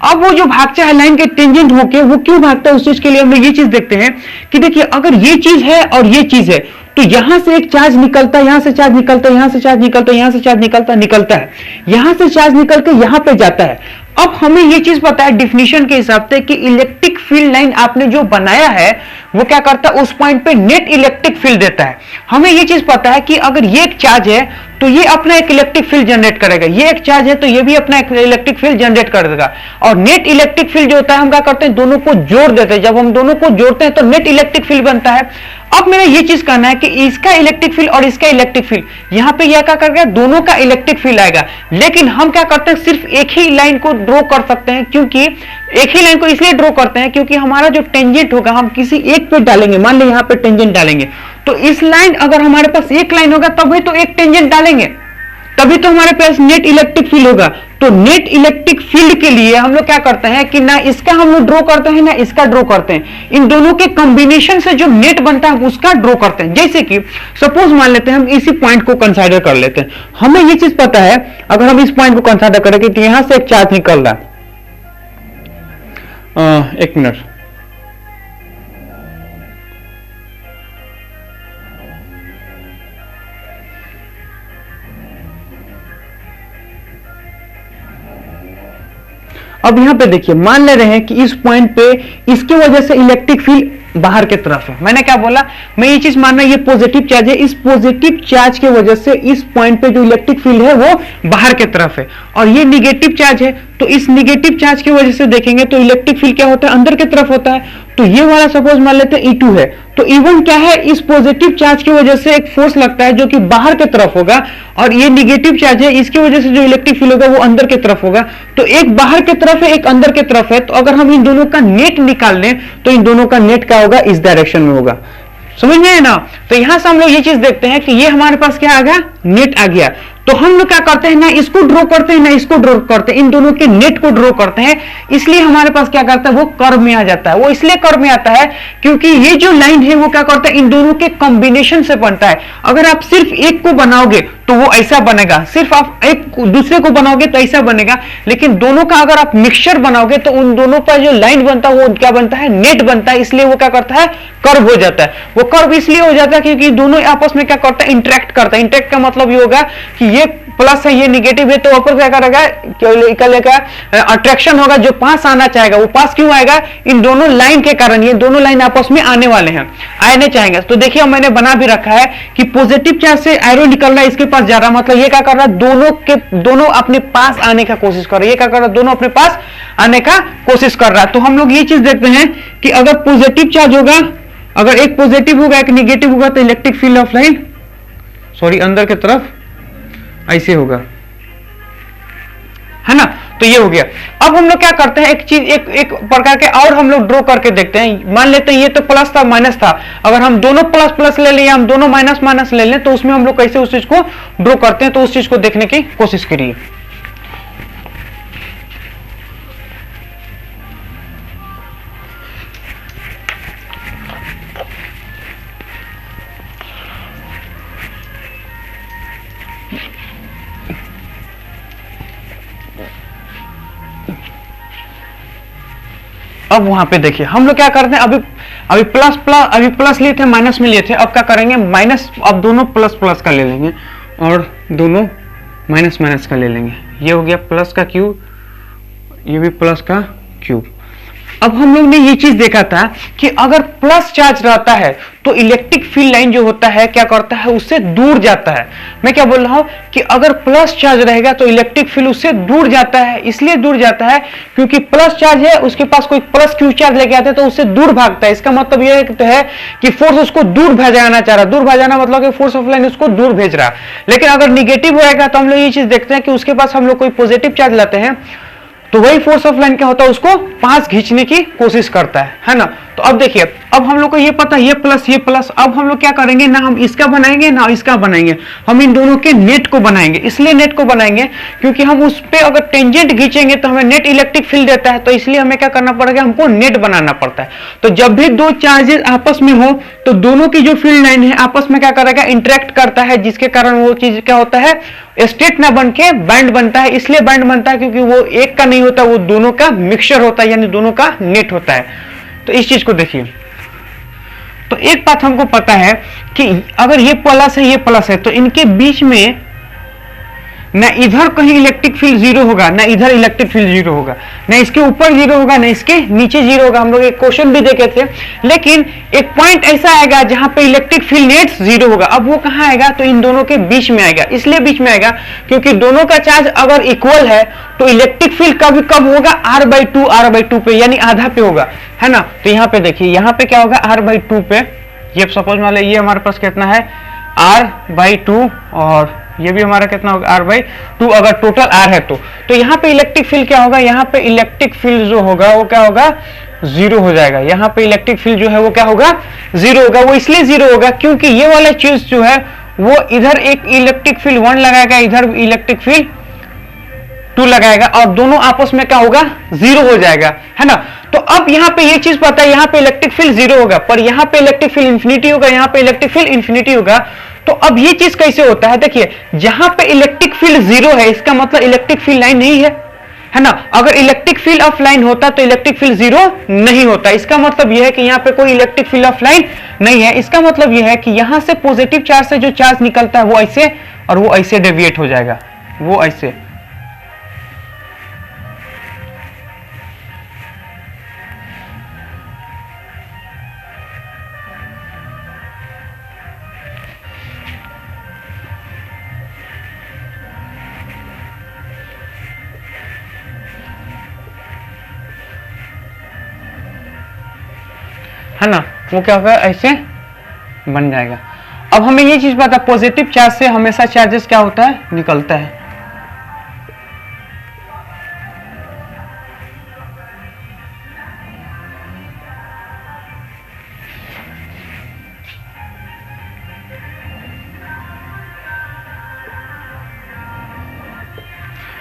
अब वो जो भागता है लाइन के टेंजेंट होके, वो क्यों भागता है उस चीज के लिए हम लोग ये चीज देखते हैं कि देखिए अगर ये चीज है और ये चीज है तो यहां से एक चार्ज निकलता है, यहां से चार्ज निकलता है, यहां से चार्ज निकलता है, यहां से चार्ज निकलता है, यहां से चार्ज निकल के यहां पे जाता है। अब हमें ये चीज पता है डिफिनीशन के हिसाब से कि इलेक्ट्रिक फील्ड लाइन आपने जो बनाया है वो क्या करता है, उस पॉइंट पे नेट इलेक्ट्रिक फील्ड देता है। हमें ये चीज पता है कि अगर ये एक चार्ज है तो ये अपना एक इलेक्ट्रिक फील्ड जनरेट करेगा, ये एक चार्ज है तो ये भी अपना एक इलेक्ट्रिक फील्ड जनरेट कर देगा। और नेट इलेक्ट्रिक फील्ड जो होता है हम क्या करते हैं, दोनों को जोड़ देते हैं। जब हम दोनों को जोड़ते हैं तो नेट इलेक्ट्रिक फील्ड बनता है। अब मेरा ये चीज कहना है कि इसका इलेक्ट्रिक फील्ड और इसका इलेक्ट्रिक फील्ड, यहां पे यह क्या करेगा, दोनों का इलेक्ट्रिक फील्ड आएगा। लेकिन हम क्या करते हैं, सिर्फ एक ही लाइन को ड्रॉ कर सकते हैं, क्योंकि एक ही लाइन को इसलिए ड्रॉ करते हैं क्योंकि हमारा जो टेंजेंट होगा हम किसी एक पे डालेंगे। मान लो यहां पे टेंजेंट डालेंगे तो इस लाइन, अगर हमारे पास एक लाइन होगा तभी तो एक टेंजेंट डालेंगे, तभी तो हमारे पास नेट इलेक्ट्रिक फील्ड होगा। तो नेट इलेक्ट्रिक फील्ड के लिए हम लोग क्या करते हैं कि ना इसका हम लोग ड्रॉ करते हैं ना इसका ड्रॉ करते हैं, इन दोनों के कॉम्बिनेशन से जो नेट बनता है उसका ड्रॉ करते हैं। जैसे कि सपोज मान लेते हैं हम इसी पॉइंट को कंसीडर कर लेते हैं, हमें ये चीज पता है अगर हम इस पॉइंट को कंसीडर करेंगे कि यहां से एक चार्ज निकल रहा है, एक मिनट, अब यहां पे देखिए मान ले रहे हैं कि इस पॉइंट पे इसकी वजह से इलेक्ट्रिक फील्ड बाहर की तरफ है। मैंने क्या बोला, मैं ये चीज मानना ये पॉजिटिव चार्ज है, इस पॉजिटिव चार्ज की वजह से इस पॉइंट पे जो इलेक्ट्रिक फील्ड है वो बाहर की तरफ है, और ये निगेटिव चार्ज है तो इस निगेटिव चार्ज की वजह से देखेंगे तो इलेक्ट्रिक फील्ड क्या होता है, अंदर की तरफ होता है। तो ये वाला सपोज मान लेते हैं E2 है, तो E1 क्या है, इस पॉजिटिव चार्ज की वजह से एक फोर्स लगता है जो कि बाहर की तरफ होगा, और ये निगेटिव चार्ज है, इसकी वजह से जो इलेक्ट्रिक फील्ड होगा वो अंदर की तरफ होगा। तो एक बाहर की तरफ है, एक अंदर की तरफ है, तो अगर हम इन दोनों का नेट निकाल लें तो इन दोनों का नेट क्या होगा, इस डायरेक्शन में होगा। समझ में है ना। तो यहां से हम लोग ये चीज देखते हैं कि ये हमारे पास क्या आ गया, नेट आ गया। तो हम लोग क्या करते हैं, ना इसको ड्रॉ करते हैं ना इसको ड्रॉ करते हैं, इन दोनों के नेट को ड्रॉ करते हैं, इसलिए हमारे पास क्या करता है, वो कर्व में आ जाता है। वो इसलिए कर्व में आता है क्योंकि ये जो लाइन है वो क्या करता है, इन दोनों के कॉम्बिनेशन से बनता है। अगर आप सिर्फ एक को बनाओगे तो वो ऐसा बनेगा, सिर्फ आप एक दूसरे को बनाओगे तो ऐसा बनेगा, लेकिन दोनों का अगर आप मिक्सचर बनाओगे तो उन दोनों का जो लाइन बनता है वो क्या बनता है, नेट बनता है। इसलिए वो क्या करता है, कर्व हो जाता है। वो कर्व इसलिए हो जाता है क्योंकि दोनों आपस में क्या करता है, इंटरेक्ट करता है। इंटरेक्ट का मतलब ये होगा कि ये प्लस है, ये निगेटिव है, तो ऊपर क्या करेगा, अट्रैक्शन होगा, जो पास आना चाहेगा वो पास क्यों आएगा, इन दोनों लाइन के कारण, ये दोनों लाइन आपस में आने वाले हैं, आने चाहेंगे। तो देखिए मैंने बना भी रखा है कि पॉजिटिव चार्ज से एरो निकल रहा है, इसके पास जा रहा, मतलब ये क्या कर रहा है, दोनों अपने पास आने का कोशिश कर रहा है, ये क्या कर रहा है, दोनों अपने पास आने का कोशिश कर रहा है। तो हम लोग ये चीज देखते हैं कि अगर पॉजिटिव चार्ज होगा, अगर एक पॉजिटिव होगा एक निगेटिव होगा, तो इलेक्ट्रिक फील्ड ऑफ लाइन अंदर की तरफ ऐसे होगा, है ना। तो ये हो गया। अब हम लोग क्या करते हैं, एक चीज एक प्रकार के और हम लोग ड्रॉ करके देखते हैं। मान लेते हैं ये तो प्लस था माइनस था, अगर हम दोनों प्लस प्लस ले लें, हम दोनों माइनस माइनस ले लें, तो उसमें हम लोग कैसे उस चीज को ड्रॉ करते हैं, तो उस चीज को देखने की कोशिश करिए। अब वहां पे देखिए हम लोग क्या करते हैं, अभी प्लस लिए थे, माइनस में लिए थे, अब क्या करेंगे, माइनस, अब दोनों प्लस प्लस का ले लेंगे और दोनों माइनस माइनस का ले लेंगे। ये हो गया प्लस का क्यूब, ये भी प्लस का क्यूब। अब हम लोग ने ये चीज देखा था कि अगर प्लस चार्ज रहता है तो इलेक्ट्रिक फील्ड लाइन जो होता है क्या करता है, उससे दूर जाता है। मैं क्या बोल रहा हूं कि अगर प्लस चार्ज रहेगा तो इलेक्ट्रिक फील्ड उससे दूर जाता है, इसलिए दूर जाता है क्योंकि प्लस चार्ज है, उसके पास कोई प्लस क्यू चार्ज लेके आते हैं तो उससे दूर भागता है। इसका मतलब यह है कि फोर्स उसको दूर भेजाना चाह रहा है, दूर भेजाना मतलब कि फोर्स ऑफ लाइन उसको दूर भेज रहा है। लेकिन अगर निगेटिव होएगा तो हम लोग ये चीज देखते हैं कि उसके पास हम लोग कोई पॉजिटिव चार्ज लाते हैं तो वही फोर्स ऑफ लाइन क्या होता है, उसको पास खींचने की कोशिश करता है ना। तो अब देखिए, अब हम लोग को ये पता है ये प्लस, अब हम लोग क्या करेंगे, ना हम इसका बनाएंगे ना इसका बनाएंगे, हम इन दोनों के नेट को बनाएंगे। इसलिए नेट को बनाएंगे क्योंकि हम उस पे अगर टेंजेंट खींचेंगे तो हमें नेट इलेक्ट्रिक फील्ड देता है, तो इसलिए हमें क्या करना पड़ेगा, हमको नेट बनाना पड़ता है। तो जब भी दो चार्जेस आपस में हो तो दोनों की जो फील्ड लाइन है आपस में क्या करेगा, इंटरेक्ट करता है, जिसके कारण वो चीज क्या होता है, स्ट्रेट ना बन के बैंड बनता है। इसलिए बैंड बनता है क्योंकि वो एक का नहीं होता, वो दोनों का मिक्सचर होता है, यानी दोनों का नेट होता है। तो इस चीज को देखिए, तो एक बात हमको पता है कि अगर ये प्लस है तो इनके बीच में ना इधर कहीं इलेक्ट्रिक फील्ड जीरो होगा, ना इधर इलेक्ट्रिक फील्ड जीरो होगा, ना इसके ऊपर जीरो होगा, ना इसके नीचे जीरो होगा। हम लोग एक क्वेश्चन भी देखे थे, लेकिन एक पॉइंट ऐसा आएगा जहां पे इलेक्ट्रिक फील्ड नेट जीरो होगा। अब वो कहां आएगा, तो इन दोनों के बीच में आएगा। इसलिए बीच में आएगा क्योंकि दोनों का चार्ज अगर इक्वल है तो इलेक्ट्रिक फील्ड कब होगा, r/2 पे, यानी आधा पे होगा, है ना। तो यहाँ पे देखिए, यहाँ पे क्या होगा, r/2 पे, ये सपोज मान लीजिए ये हमारे पास कितना है, r/2, और ये भी हमारा कितना होगा, r/2, अगर टोटल r है तो यहाँ पे इलेक्ट्रिक फील्ड क्या होगा, यहाँ पे इलेक्ट्रिक फील्ड जो होगा वो क्या होगा, जीरो हो जाएगा। यहाँ पे इलेक्ट्रिक फील्ड जो है वो क्या होगा, जीरो होगा। वो इसलिए जीरो होगा क्योंकि ये वाला चीज जो है वो इधर एक इलेक्ट्रिक फील्ड 1 लगाएगा, इधर इलेक्ट्रिक फील्ड 2 लगाएगा, और दोनों आपस में क्या होगा, जीरो हो जाएगा, है ना। तो अब यहाँ पे ये चीज पता है, यहाँ पे इलेक्ट्रिक फील्ड जीरो होगा, पर यहाँ पे इलेक्ट्रिक फील्ड इंफिनिटी होगा, यहाँ पे इलेक्ट्रिक फील्ड इंफिनिटी होगा। तो अब ये चीज कैसे होता है, देखिए, जहां पे इलेक्ट्रिक फील्ड जीरो है इसका मतलब इलेक्ट्रिक फील्ड लाइन नहीं है ना। अगर इलेक्ट्रिक फील्ड ऑफ लाइन होता तो इलेक्ट्रिक फील्ड जीरो नहीं होता। इसका मतलब यह है कि यहाँ पे कोई इलेक्ट्रिक फील्ड ऑफ लाइन नहीं है। इसका मतलब यह है कि यहां से पॉजिटिव चार्ज से जो चार्ज निकलता है वो ऐसे और वो ऐसे डेविएट हो जाएगा, वो ऐसे। है ना, वो क्या होगा, ऐसे बन जाएगा। अब हमें ये चीज पता है, पॉजिटिव चार्ज से हमेशा चार्जेस क्या होता है, निकलता है।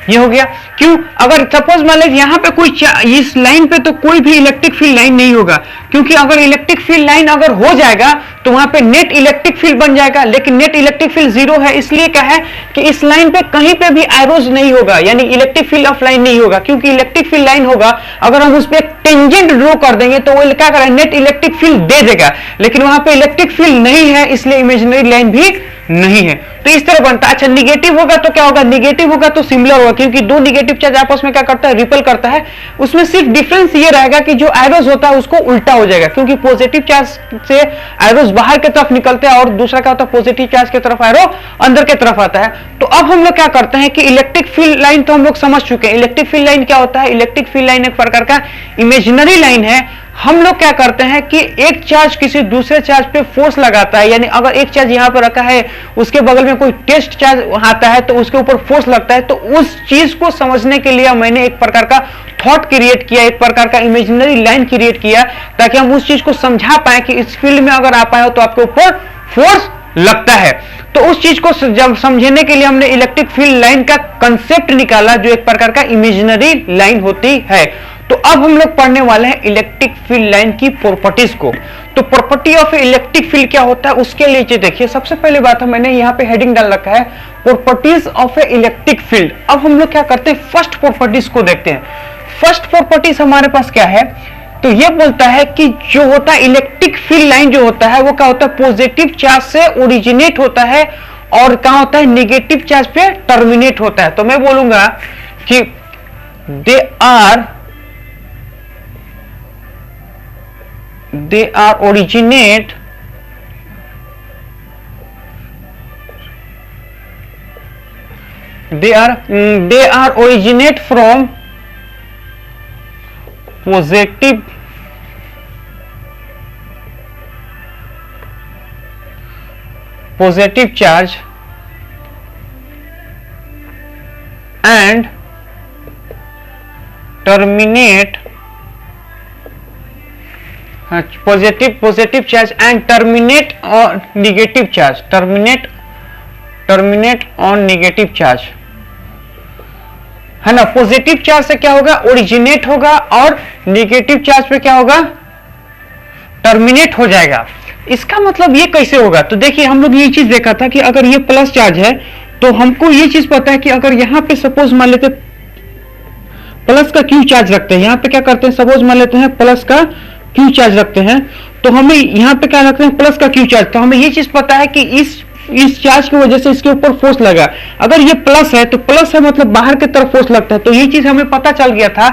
ये हो गया। क्यों, अगर सपोज मान लीजिए यहाँ पे कोई इस लाइन पे तो कोई भी इलेक्ट्रिक फील्ड लाइन नहीं होगा, क्योंकि अगर इलेक्ट्रिक फील्ड लाइन अगर हो जाएगा तो वहां पे नेट इलेक्ट्रिक फील्ड बन जाएगा, लेकिन नेट इलेक्ट्रिक फील्ड जीरो है। इसलिए क्या है कि इस लाइन पे कहीं पे भी एरोज नहीं होगा, यानी इलेक्ट्रिक फील्ड ऑफ लाइन नहीं होगा, क्योंकि इलेक्ट्रिक फील्ड लाइन होगा अगर हम उस पर एक टेंजेंट ड्रॉ कर देंगे तो वो क्या करेगा, नेट इलेक्ट्रिक फील्ड दे देगा, लेकिन वहां पे इलेक्ट्रिक फील्ड नहीं है, इसलिए इमेजिनरी लाइन भी नहीं है। तो इस तरह बनता है। अच्छा, निगेटिव होगा तो क्या होगा, निगेटिव होगा तो सिमिलर होगा, क्योंकि दो निगेटिव चार्ज आपस में क्या करता है, रिपेल करता है। उसमें सिर्फ डिफरेंस ये रहेगा कि जो एरोज होता है उसको उल्टा हो जाएगा, क्योंकि पॉजिटिव चार्ज से एरोज बाहर की तरफ निकलते हैं और दूसरा क्या होता है, पॉजिटिव चार्ज की तरफ एरो अंदर की तरफ आता है। तो अब हम लोग क्या करते हैं कि इलेक्ट्रिक फील्ड लाइन तो हम लोग समझ चुके हैं। इलेक्ट्रिक फील्ड लाइन क्या होता है, इलेक्ट्रिक फील्ड लाइन एक प्रकार का इमेजिनरी लाइन है। हम लोग क्या करते हैं कि एक चार्ज किसी दूसरे चार्ज पे फोर्स लगाता है, यानी अगर एक चार्ज यहां पर रखा है, उसके बगल में कोई टेस्ट चार्ज आता है तो उसके ऊपर फोर्स लगता है। तो उस चीज को समझने के लिए मैंने एक प्रकार का थॉट क्रिएट किया, एक प्रकार का इमेजिनरी लाइन क्रिएट किया, ताकि हम उस चीज को समझा पाए कि इस फील्ड में अगर आप आए हो तो आपके ऊपर फोर्स लगता है। तो उस चीज को जब समझने के लिए हमने इलेक्ट्रिक फील्ड लाइन का कंसेप्ट निकाला, जो एक प्रकार का इमेजिनरी लाइन होती है। तो अब हम लोग पढ़ने वाले हैं इलेक्ट्रिक फील्ड लाइन की प्रॉपर्टीज को। तो प्रॉपर्टी ऑफ इलेक्ट्रिक फील्ड क्या होता है, उसके लिए देखिए, सबसे पहले बात है, मैंने यहाँ पे हेडिंग डाल रखा है properties of A electric field. अब हम लोग क्या करते हैं, फर्स्ट प्रॉपर्टीज को देखते हैं। फर्स्ट प्रॉपर्टीज हमारे पास क्या है, तो ये बोलता है कि जो होता है इलेक्ट्रिक फील्ड लाइन जो होता है वो क्या होता है, पॉजिटिव चार्ज से ओरिजिनेट होता है और क्या होता है, नेगेटिव चार्ज पे टर्मिनेट होता है। तो मैं बोलूंगा कि they are originate they are originate from positive charge and terminate positive charge and terminate on negative charge, terminate on negative charge, है ना। पॉजिटिव चार्ज से क्या होगा, ओरिजिनेट होगा और नेगेटिव चार्ज पे क्या होगा, टर्मिनेट हो जाएगा। इसका मतलब ये कैसे होगा, तो देखिए हम लोग ये चीज देखा था कि अगर ये प्लस चार्ज है तो हमको ये चीज पता है कि अगर यहां पे सपोज मान लेते प्लस का क्यू चार्ज रखते हैं, यहां पे क्या करते हैं, सपोज मान लेते हैं प्लस का क्यू चार्ज रखते हैं, तो हमें यहाँ पे क्या रखते हैं, प्लस का क्यू चार्ज। तो हमें ये चीज पता है कि इस चार्ज की वजह से इसके ऊपर फोर्स लगा। अगर ये प्लस है तो प्लस है मतलब बाहर की तरफ फोर्स लगता है। तो ये चीज हमें पता चल गया था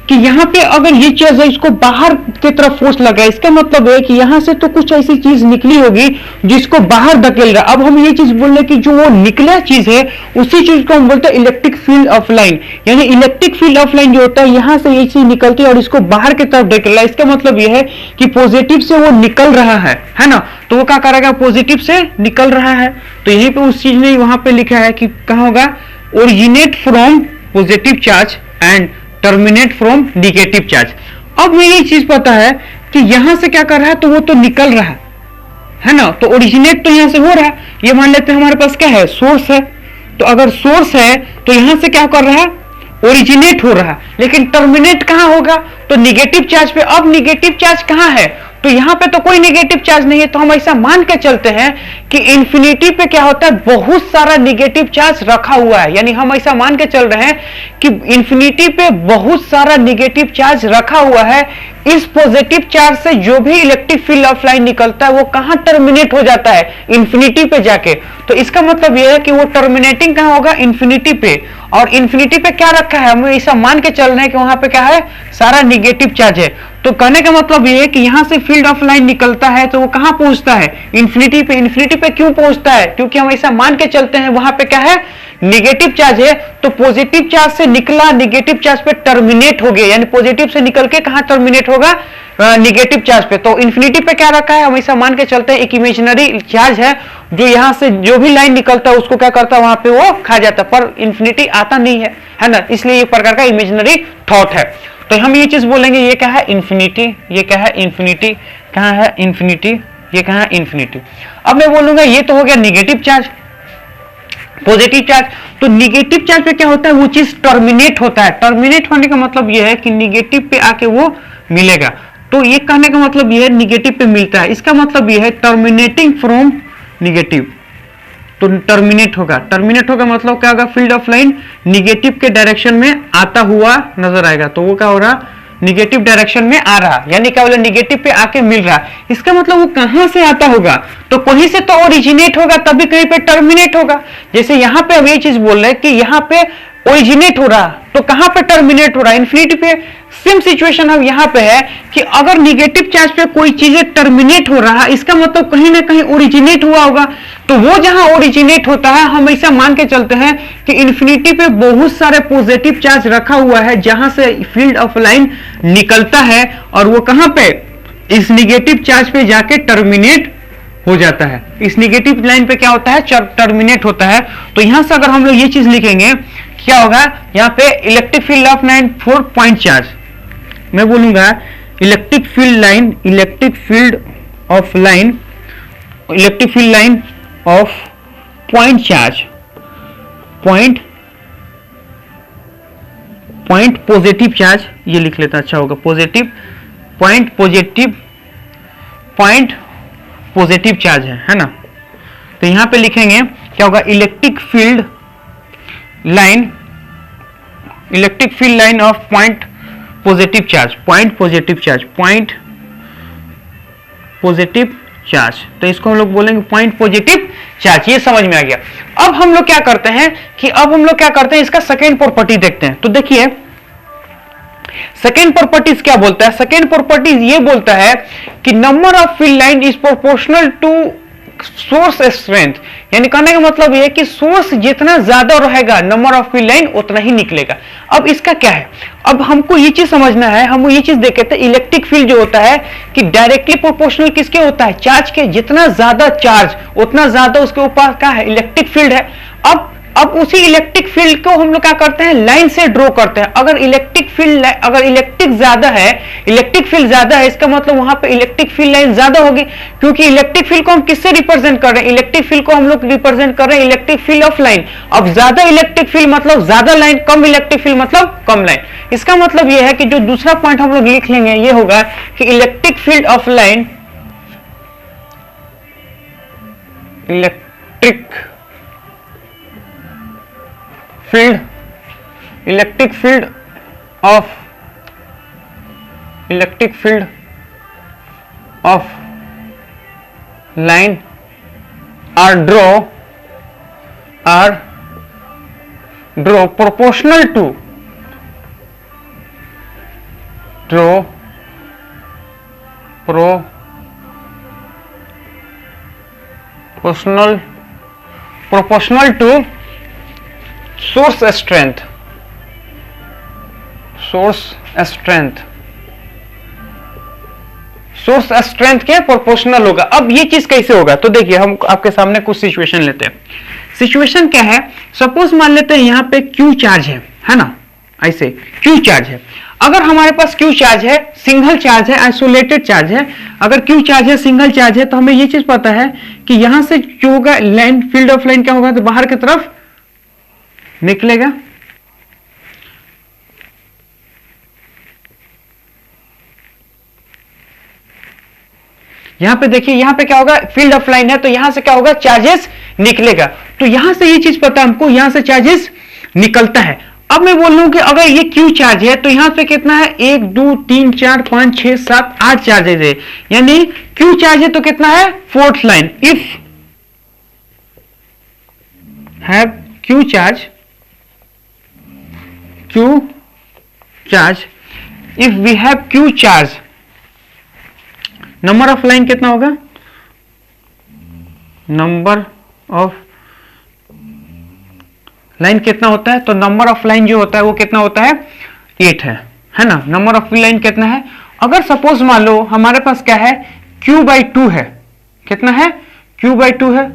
कि यहाँ पे अगर ये चार्ज है इसको बाहर की तरफ फोर्स लगा, इसका मतलब है कि यहाँ से तो कुछ ऐसी चीज निकली होगी जिसको बाहर धकेल रहा। अब हम ये चीज बोल रहे कि जो वो निकला चीज है उसी चीज को हम बोलते हैं इलेक्ट्रिक फील्ड ऑफ लाइन। यानी इलेक्ट्रिक फील्ड ऑफ लाइन जो होता है यहाँ से ये चीज निकलती है और इसको बाहर की तरफ धकेल रहा है। इसका मतलब यह है कि पॉजिटिव से वो निकल रहा है ना। तो वो क्या करेगा, पॉजिटिव से निकल रहा है। तो यहीं पे उस चीज ने वहां पे लिखा है कि कहां होगा, originate from positive charge and terminate from negative charge. अब मुझे ये चीज पता है कि यहां से क्या कर रहा है, तो वो तो निकल रहा है ना। तो ओरिजिनेट तो यहां से हो रहा है, ये मान लेते हैं हमारे पास क्या है, सोर्स है। तो अगर सोर्स है तो यहां से क्या कर रहा है, ओरिजिनेट हो रहा है। लेकिन टर्मिनेट कहां होगा, तो निगेटिव चार्ज पे। अब निगेटिव चार्ज कहां है, तो यहां पे तो कोई नेगेटिव चार्ज नहीं है। तो हम ऐसा मान के चलते हैं कि इंफिनिटी पे क्या होता है, बहुत सारा नेगेटिव चार्ज रखा हुआ है। यानी हम ऐसा मान के चल रहे हैं कि इंफिनिटी पे बहुत सारा नेगेटिव चार्ज रखा हुआ है। इस पॉजिटिव चार्ज से जो भी इलेक्ट्रिक फील्ड ऑफ लाइन निकलता है वो कहां टर्मिनेट हो जाता है, इंफिनिटी पे जाके। तो इसका मतलब यह है कि वो टर्मिनेटिंग कहां होगा, इंफिनिटी पे। और इंफिनिटी पे क्या रखा है, हम ऐसा मान के चल रहे हैं कि वहां पे क्या है, सारा नेगेटिव चार्ज है। तो कहने का मतलब यह है कि यहां से फील्ड ऑफ लाइन निकलता है तो वो कहां पहुंचता है, इंफिनिटी पे। इंफिनिटी पे क्यों पहुंचता है, क्योंकि हम ऐसा मान के चलते हैं वहां पे क्या है, नेगेटिव चार्ज है। तो पॉजिटिव चार्ज से निकला नेगेटिव चार्ज पे टर्मिनेट हो गया, यानी पॉजिटिव से निकल के कहां टर्मिनेट होगा, नेगेटिव चार्ज पे। तो इंफिनिटी पे क्या रखा है, हम ऐसा मान के चलते हैं एक इमेजिनरी चार्ज है जो यहां से जो भी लाइन निकलता है उसको क्या करता है, वहां पे वो खा जाता है, पर इंफिनिटी आता नहीं है ना। इसलिए एक प्रकार का इमेजिनरी थॉट है। तो हम ये चीज बोलेंगे, ये क्या है, इंफिनिटी। ये क्या है, इंफिनिटी। कहां है, इंफिनिटी। ये कहां है, इंफिनिटी। अब मैं बोलूंगा ये तो हो गया निगेटिव चार्ज, पॉजिटिव चार्ज। तो निगेटिव चार्ज पे क्या होता है, वो चीज टर्मिनेट होता है। टर्मिनेट होने का मतलब यह है कि निगेटिव पे आके वो मिलेगा। तो ये कहने का मतलब यह है निगेटिव पे मिलता है। इसका मतलब यह है टर्मिनेटिंग फ्रॉम निगेटिव। तो टर्मिनेट होगा, टर्मिनेट होगा मतलब क्या होगा, फील्ड ऑफ लाइन निगेटिव के डायरेक्शन में आता हुआ नजर आएगा। तो वो क्या हो रहा, निगेटिव डायरेक्शन में आ रहा, यानी क्या बोले निगेटिव पे आके मिल रहा। इसका मतलब वो कहां से आता होगा, तो कहीं से तो ओरिजिनेट होगा तभी कहीं पे टर्मिनेट होगा। जैसे यहां पे हम ये चीज बोल रहे हैं कि यहां पे ओरिजिनेट हो रहा, तो कहां पे टर्मिनेट हो रहा, इन्फिनिटी पे। सेम सिचुएशन अब यहां पे है कि अगर निगेटिव चार्ज पे कोई चीजें टर्मिनेट हो रहा, इसका मतलब कहीं ना कहीं ओरिजिनेट हुआ होगा। तो वो जहां ओरिजिनेट होता है, हम ऐसा मान के चलते हैं कि इन्फिनिटी पे बहुत सारे पॉजिटिव चार्ज रखा हुआ है, जहां से फील्ड ऑफ लाइन निकलता है, और वो कहां पे, इस निगेटिव चार्ज पे जाके टर्मिनेट हो जाता है। इस निगेटिव लाइन पे क्या होता है, टर्मिनेट होता है। तो यहां से अगर हम लोग ये चीज लिखेंगे, क्या होगा, यहां पे electric field of line 4 point charge, मैं बोलूंगा electric field line, electric field of line, electric field line of point charge, point positive charge, ये लिख लेता अच्छा होगा, positive point, point positive charge है ना। तो यहां पे लिखेंगे क्या होगा, electric field line, electric field line of point positive charge, point positive charge, point positive charge. तो इसको हम लोग बोलेंगे पॉइंट पॉजिटिव चार्ज। ये समझ में आ गया। अब हम लोग क्या करते हैं कि अब हम लोग क्या करते हैं, इसका सेकेंड प्रॉपर्टी देखते हैं। तो देखिए सेकेंड प्रॉपर्टीज क्या बोलता है, सेकेंड प्रॉपर्टीज ये बोलता है कि number of field line is proportional to source strength. यानी कहने का मतलब ये है कि सोर्स जितना ज्यादा रहेगा, नंबर ऑफ फील्ड लाइन उतना ही निकलेगा। अब इसका क्या है, अब हमको ये चीज समझना है, हम ये चीज देखे थे, इलेक्ट्रिक फील्ड जो होता है कि डायरेक्टली प्रोपोर्शनल किसके होता है, चार्ज के। जितना ज्यादा चार्ज उतना ज्यादा उसके ऊपर क्या है, इलेक्ट्रिक फील्ड है। अब उसी इलेक्ट्रिक फील्ड को हम लोग क्या करते हैं, लाइन से ड्रॉ करते हैं। अगर इलेक्ट्रिक फील्ड, अगर इलेक्ट्रिक ज्यादा है, इलेक्ट्रिक फील्ड ज्यादा है, इसका मतलब वहां पे इलेक्ट्रिक फील्ड लाइन ज्यादा होगी, क्योंकि इलेक्ट्रिक फील्ड को हम किससे रिप्रेजेंट कर रहे हैं, इलेक्ट्रिक फील्ड को हम लोग रिप्रेजेंट कर रहे हैं इलेक्ट्रिक फील्ड ऑफ लाइन। अब ज्यादा इलेक्ट्रिक फील्ड मतलब ज्यादा लाइन, कम इलेक्ट्रिक फील्ड मतलब कम लाइन। इसका मतलब यह है कि जो दूसरा पॉइंट हम लोग लिख लेंगे, ये होगा कि electric field of line, electric field, electric field of, electric field of line are draw proportional to, proportional to source strength, source strength के प्रोपोर्शनल होगा। अब ये चीज कैसे होगा, तो देखिए हम आपके सामने कुछ सिचुएशन लेते हैं। सिचुएशन क्या है, सपोज मान लेते हैं यहां पे Q चार्ज है ना, ऐसे Q चार्ज है। अगर हमारे पास Q चार्ज है, सिंगल चार्ज है, आइसोलेटेड चार्ज है, अगर Q चार्ज है, सिंगल चार्ज है, तो हमें ये चीज पता है कि यहां से जो होगा लाइन, फील्ड ऑफ लाइन क्या होगा, तो बाहर की तरफ निकलेगा। यहां पे देखिए, यहां पे क्या होगा, फील्ड ऑफ लाइन है, तो यहां से क्या होगा, चार्जेस निकलेगा। तो यहां से ये चीज पता है हमको, यहां से चार्जेस निकलता है। अब मैं बोल रहा हूं कि अगर ये Q चार्ज है, तो यहां से कितना है, 1 2 3 4 5 6 7 8 चार्जेस है, यानी Q चार्ज है तो कितना है, fourth line. If have Q charge, if we have Q charge, number of line कितना होगा, नंबर ऑफ लाइन कितना होता है, तो नंबर ऑफ लाइन जो होता है वो कितना होता है, 8 है ना। नंबर ऑफ लाइन कितना है, अगर सपोज मान लो हमारे पास क्या है, Q/2 है, कितना है, Q/2 है,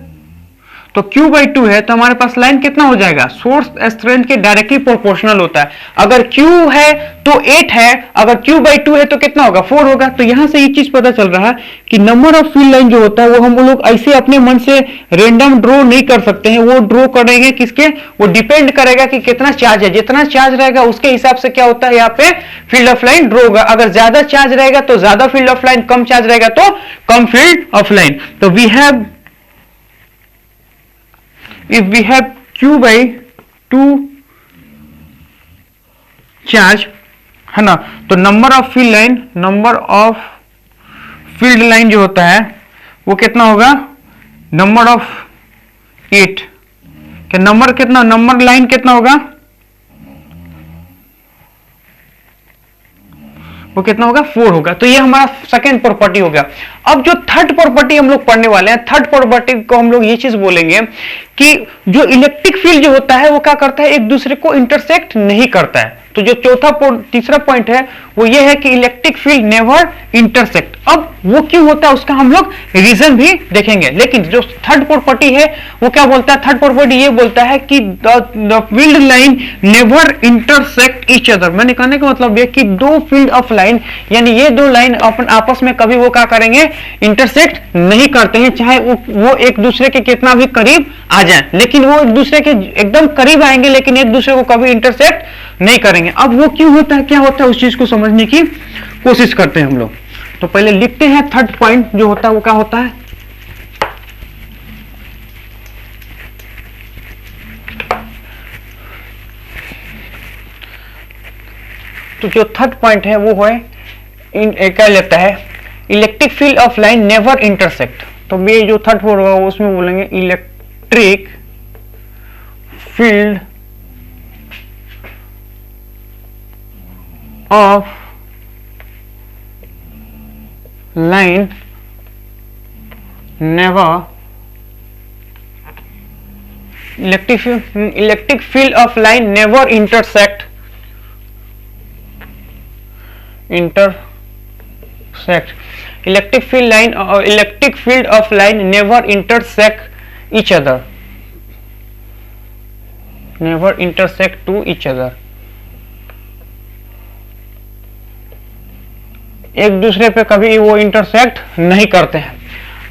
तो Q/2 है तो हमारे पास लाइन कितना हो जाएगा, सोर्स स्ट्रेंथ के डायरेक्टली प्रोपोर्शनल होता है। अगर Q है तो 8 है, अगर Q/2 है तो कितना होगा, 4 होगा। तो यहां से ये चीज पता चल रहा है कि नंबर ऑफ फील्ड लाइन जो होता है वो हम लोग ऐसे अपने मन से रेंडम ड्रॉ नहीं कर सकते हैं, वो ड्रॉ करेंगे किसके, वो डिपेंड करेगा कि कितना चार्ज है। जितना चार्ज रहेगा उसके हिसाब से क्या होता है, यहाँ पे फील्ड ऑफ लाइन ड्रॉ होगा। अगर ज्यादा चार्ज रहेगा तो ज्यादा फील्ड ऑफ लाइन, कम चार्ज रहेगा तो कम फील्ड ऑफ लाइन। तो we have, if we have Q/2 charge है ना। तो नंबर ऑफ फील्ड लाइन जो होता है वो कितना होगा, नंबर ऑफ 8, क्या नंबर लाइन कितना होगा, वो कितना होगा, 4 होगा। तो ये हमारा सेकंड प्रॉपर्टी हो गया। अब जो थर्ड प्रॉपर्टी हम लोग पढ़ने वाले हैं, थर्ड प्रॉपर्टी को हम लोग ये चीज बोलेंगे कि जो इलेक्ट्रिक फील्ड जो होता है वो क्या करता है, एक दूसरे को इंटरसेक्ट नहीं करता है। तो जो तीसरा पॉइंट है वो ये है कि इलेक्ट्रिक फील्ड नेवर इंटरसेक्ट। अब वो क्यों होता है उसका हम लोग रीजन भी देखेंगे, लेकिन जो थर्ड प्रॉपर्टी है वो क्या बोलता है, थर्ड प्रॉपर्टी ये बोलता है कि the field line never intersect each other. मैंने कहने का मतलब ये कि दो फील्ड ऑफ लाइन, यानी ये दो लाइन अपन आपस में कभी वो क्या करेंगे, इंटरसेक्ट नहीं करते हैं, चाहे वो एक दूसरे के कितना भी करीब आ जाए, लेकिन वो एक दूसरे के एकदम करीब आएंगे लेकिन एक दूसरे को कभी इंटरसेक्ट नहीं करेंगे। अब वो क्यों होता है, क्या होता है, उस चीज को समझने की कोशिश करते हैं हम लोग। तो पहले लिखते हैं थर्ड पॉइंट जो होता है वो क्या होता है। तो जो थर्ड पॉइंट है वो है क्या लेता है, electric field of line never intersect. तो ये जो थर्ड पॉइंट होगा उसमें बोलेंगे electric field of line never electric field of line never intersect electric field of line never intersect each other, never intersect to each other। एक दूसरे पे कभी वो इंटरसेक्ट नहीं करते हैं।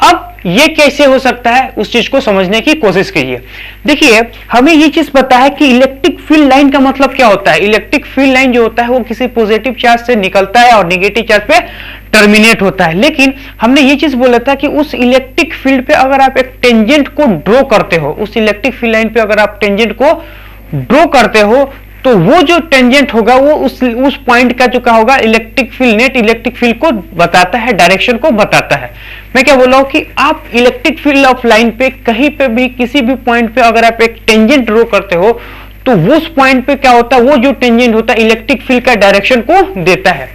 अब ये कैसे हो सकता है उस चीज को समझने की कोशिश कीजिए। देखिए हमें ये चीज पता है कि इलेक्ट्रिक फील्ड लाइन का मतलब क्या होता है। इलेक्ट्रिक फील्ड लाइन जो होता है वो किसी पॉजिटिव चार्ज से निकलता है और नेगेटिव चार्ज पे टर्मिनेट होता है। लेकिन हमने ये चीज बोला था कि उस इलेक्ट्रिक फील्ड पे अगर आप एक टेंजेंट को ड्रॉ करते हो, उस इलेक्ट्रिक फील्ड लाइन पे अगर आप टेंजेंट को ड्रॉ करते हो तो वो जो टेंजेंट होगा वो उस पॉइंट का जो क्या होगा, electric field, net electric field को बताता है, डायरेक्शन को बताता है। मैं क्या बोल रहा हूं कि आप इलेक्ट्रिक फील्ड ऑफ लाइन पे कहीं पे भी किसी भी पॉइंट पे अगर आप एक टेंजेंट ड्रॉ करते हो तो वो उस पॉइंट पे क्या होता है, वो जो टेंजेंट होता है इलेक्ट्रिक फील्ड का डायरेक्शन को देता है।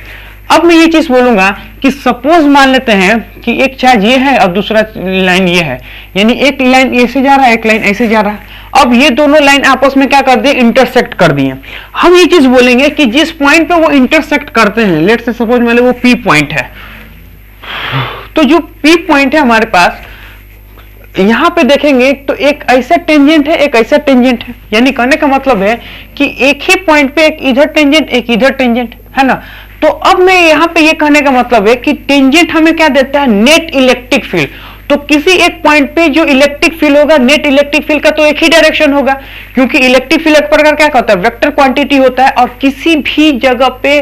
अब मैं ये चीज बोलूंगा कि सपोज मान लेते हैं कि एक चार्ज ये है और दूसरा लाइन ये है, यानी एक लाइन ऐसे जा रहा है, एक लाइन ऐसे जा रहा है। अब ये दोनों लाइन आपस में क्या कर दिए, इंटरसेक्ट कर दिए। हम ये चीज बोलेंगे कि जिस पॉइंट पे वो इंटरसेक्ट करते हैं, लेट से सपोज मान लो वो पी पॉइंट है, तो जो पी पॉइंट है हमारे पास, यहां पे देखेंगे तो एक ऐसा टेंजेंट है, एक ऐसा टेंजेंट है। यानी कहने का मतलब है कि एक ही पॉइंट पे एक इधर टेंजेंट, एक इधर टेंजेंट है ना। तो अब मैं यहां पे ये कहने का मतलब है कि टेंजेंट हमें क्या देता है, नेट इलेक्ट्रिक फील्ड। तो किसी एक पॉइंट पे जो इलेक्ट्रिक फील्ड होगा, नेट इलेक्ट्रिक फील्ड का तो एक ही डायरेक्शन होगा, क्योंकि इलेक्ट्रिक फील्ड एक प्रकार क्या होता है, वेक्टर क्वांटिटी होता है। और किसी भी जगह पे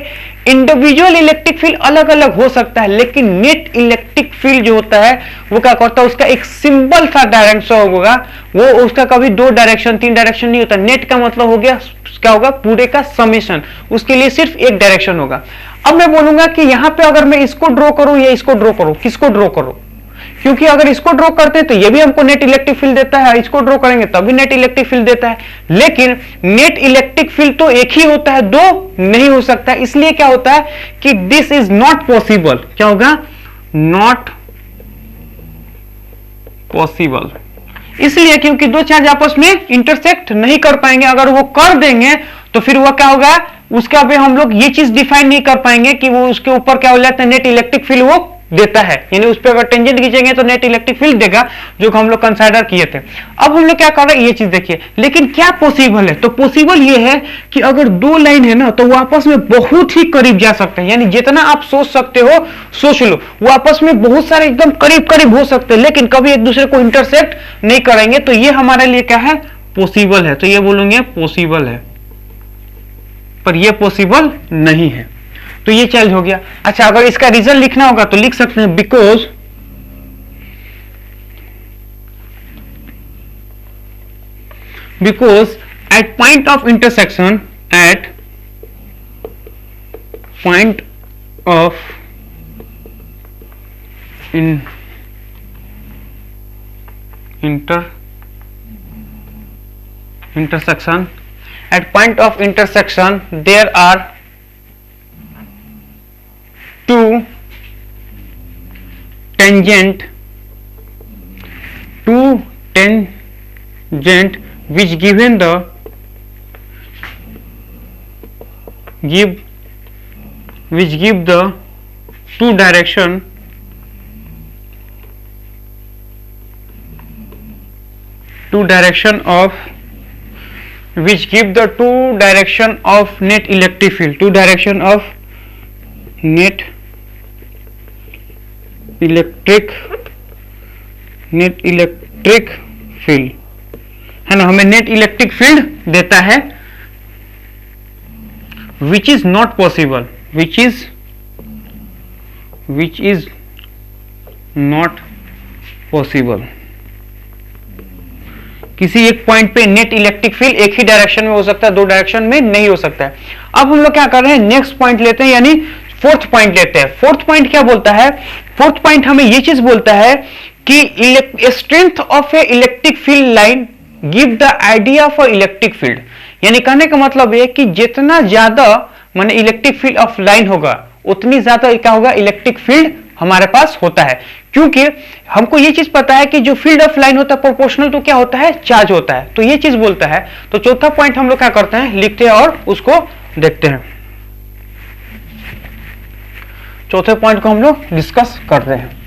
इंडिविजुअल इलेक्ट्रिक फील्ड अलग अलग हो सकता है, लेकिन नेट इलेक्ट्रिक फील्ड जो होता है वो क्या करता है, उसका एक सिंबल सा डायरेक्शन होगा, वो उसका कभी 2 डायरेक्शन 3 डायरेक्शन नहीं होता। नेट का मतलब हो गया क्या होगा, पूरे का समेशन, उसके लिए सिर्फ एक डायरेक्शन होगा। अब मैं बोलूंगा कि यहां पे अगर मैं इसको ड्रॉ करूं या इसको ड्रॉ करूं, किसको ड्रॉ करूं, क्योंकि अगर इसको ड्रॉ करते हैं तो ये भी हमको नेट इलेक्ट्रिक फील्ड देता है, इसको ड्रॉ करेंगे तब भी नेट इलेक्ट्रिक फील्ड देता है। लेकिन नेट इलेक्ट्रिक फील्ड तो एक ही होता है, दो नहीं हो सकता। इसलिए क्या होता है कि दिस इज नॉट पॉसिबल। क्या होगा, नॉट पॉसिबल। इसलिए क्योंकि दो चार्ज आपस में इंटरसेक्ट नहीं कर पाएंगे। अगर वो कर देंगे तो फिर वो क्या होगा, उसका भी हम लोग ये चीज डिफाइन नहीं कर पाएंगे कि वो उसके ऊपर क्या हो जाता है, नेट इलेक्ट्रिक फील्ड वो देता है। यानी उस पर अगर टेंजेंट खींचेंगे तो नेट इलेक्ट्रिक फील्ड देगा, जो हम लोग कंसीडर किए थे। अब हम लोग क्या कर रहे हैं, ये चीज देखिए। लेकिन क्या पॉसिबल है, तो पॉसिबल ये है कि अगर दो लाइन है ना तो वो आपस में बहुत ही करीब जा सकते हैं। यानी जितना आप सोच सकते हो सोच लो, वो आपस में बहुत सारे एकदम करीब करीब हो सकते हैं, लेकिन कभी एक दूसरे को इंटरसेक्ट नहीं करेंगे। तो ये हमारे लिए क्या है, पॉसिबल है। तो ये बोलेंगे पॉसिबल है, पर ये पॉसिबल नहीं है। तो ये चेंज हो गया। अच्छा, अगर इसका रीजन लिखना होगा तो लिख सकते हैं because at point of intersection, at point of intersection, at point of intersection there are two tangent which given the give the two direction of which give the two direction of net electric field, two direction of net electric field है ना, हमें net electric field देता है which is not possible, which is not possible. किसी एक point पे net electric field एक ही direction में हो सकता है, दो डायरेक्शन में नहीं हो सकता है। अब हम लोग क्या कर रहे हैं, नेक्स्ट पॉइंट लेते हैं, यानी फोर्थ पॉइंट लेते हैं। फोर्थ पॉइंट क्या बोलता है, फोर्थ पॉइंट हमें ये चीज बोलता है कि strength of A electric field line give the idea for electric field. यानी कहने का मतलब है कि जितना ज्यादा माने इलेक्ट्रिक फील्ड ऑफ लाइन होगा उतनी ज्यादा क्या होगा, इलेक्ट्रिक फील्ड हमारे पास होता है। क्योंकि हमको ये चीज पता है कि जो फील्ड ऑफ लाइन होता है प्रोपोर्शनल तो क्या होता है, चार्ज होता है, तो ये चीज बोलता है। तो चौथा पॉइंट हम लोग क्या करते हैं, लिखते हैं और उसको देखते हैं। चौथे पॉइंट को हम लोग डिस्कस करते हैं।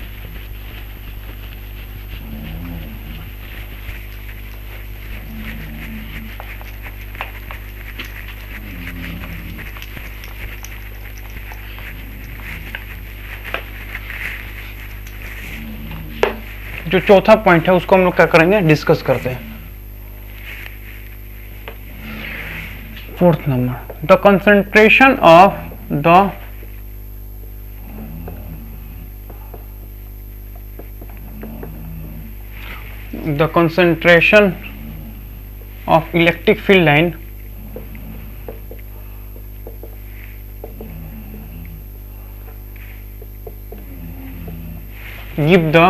जो चौथा पॉइंट है उसको हम लोग क्या करेंगे, डिस्कस करते हैं। Fourth number, the concentration of the concentration of electric field line give the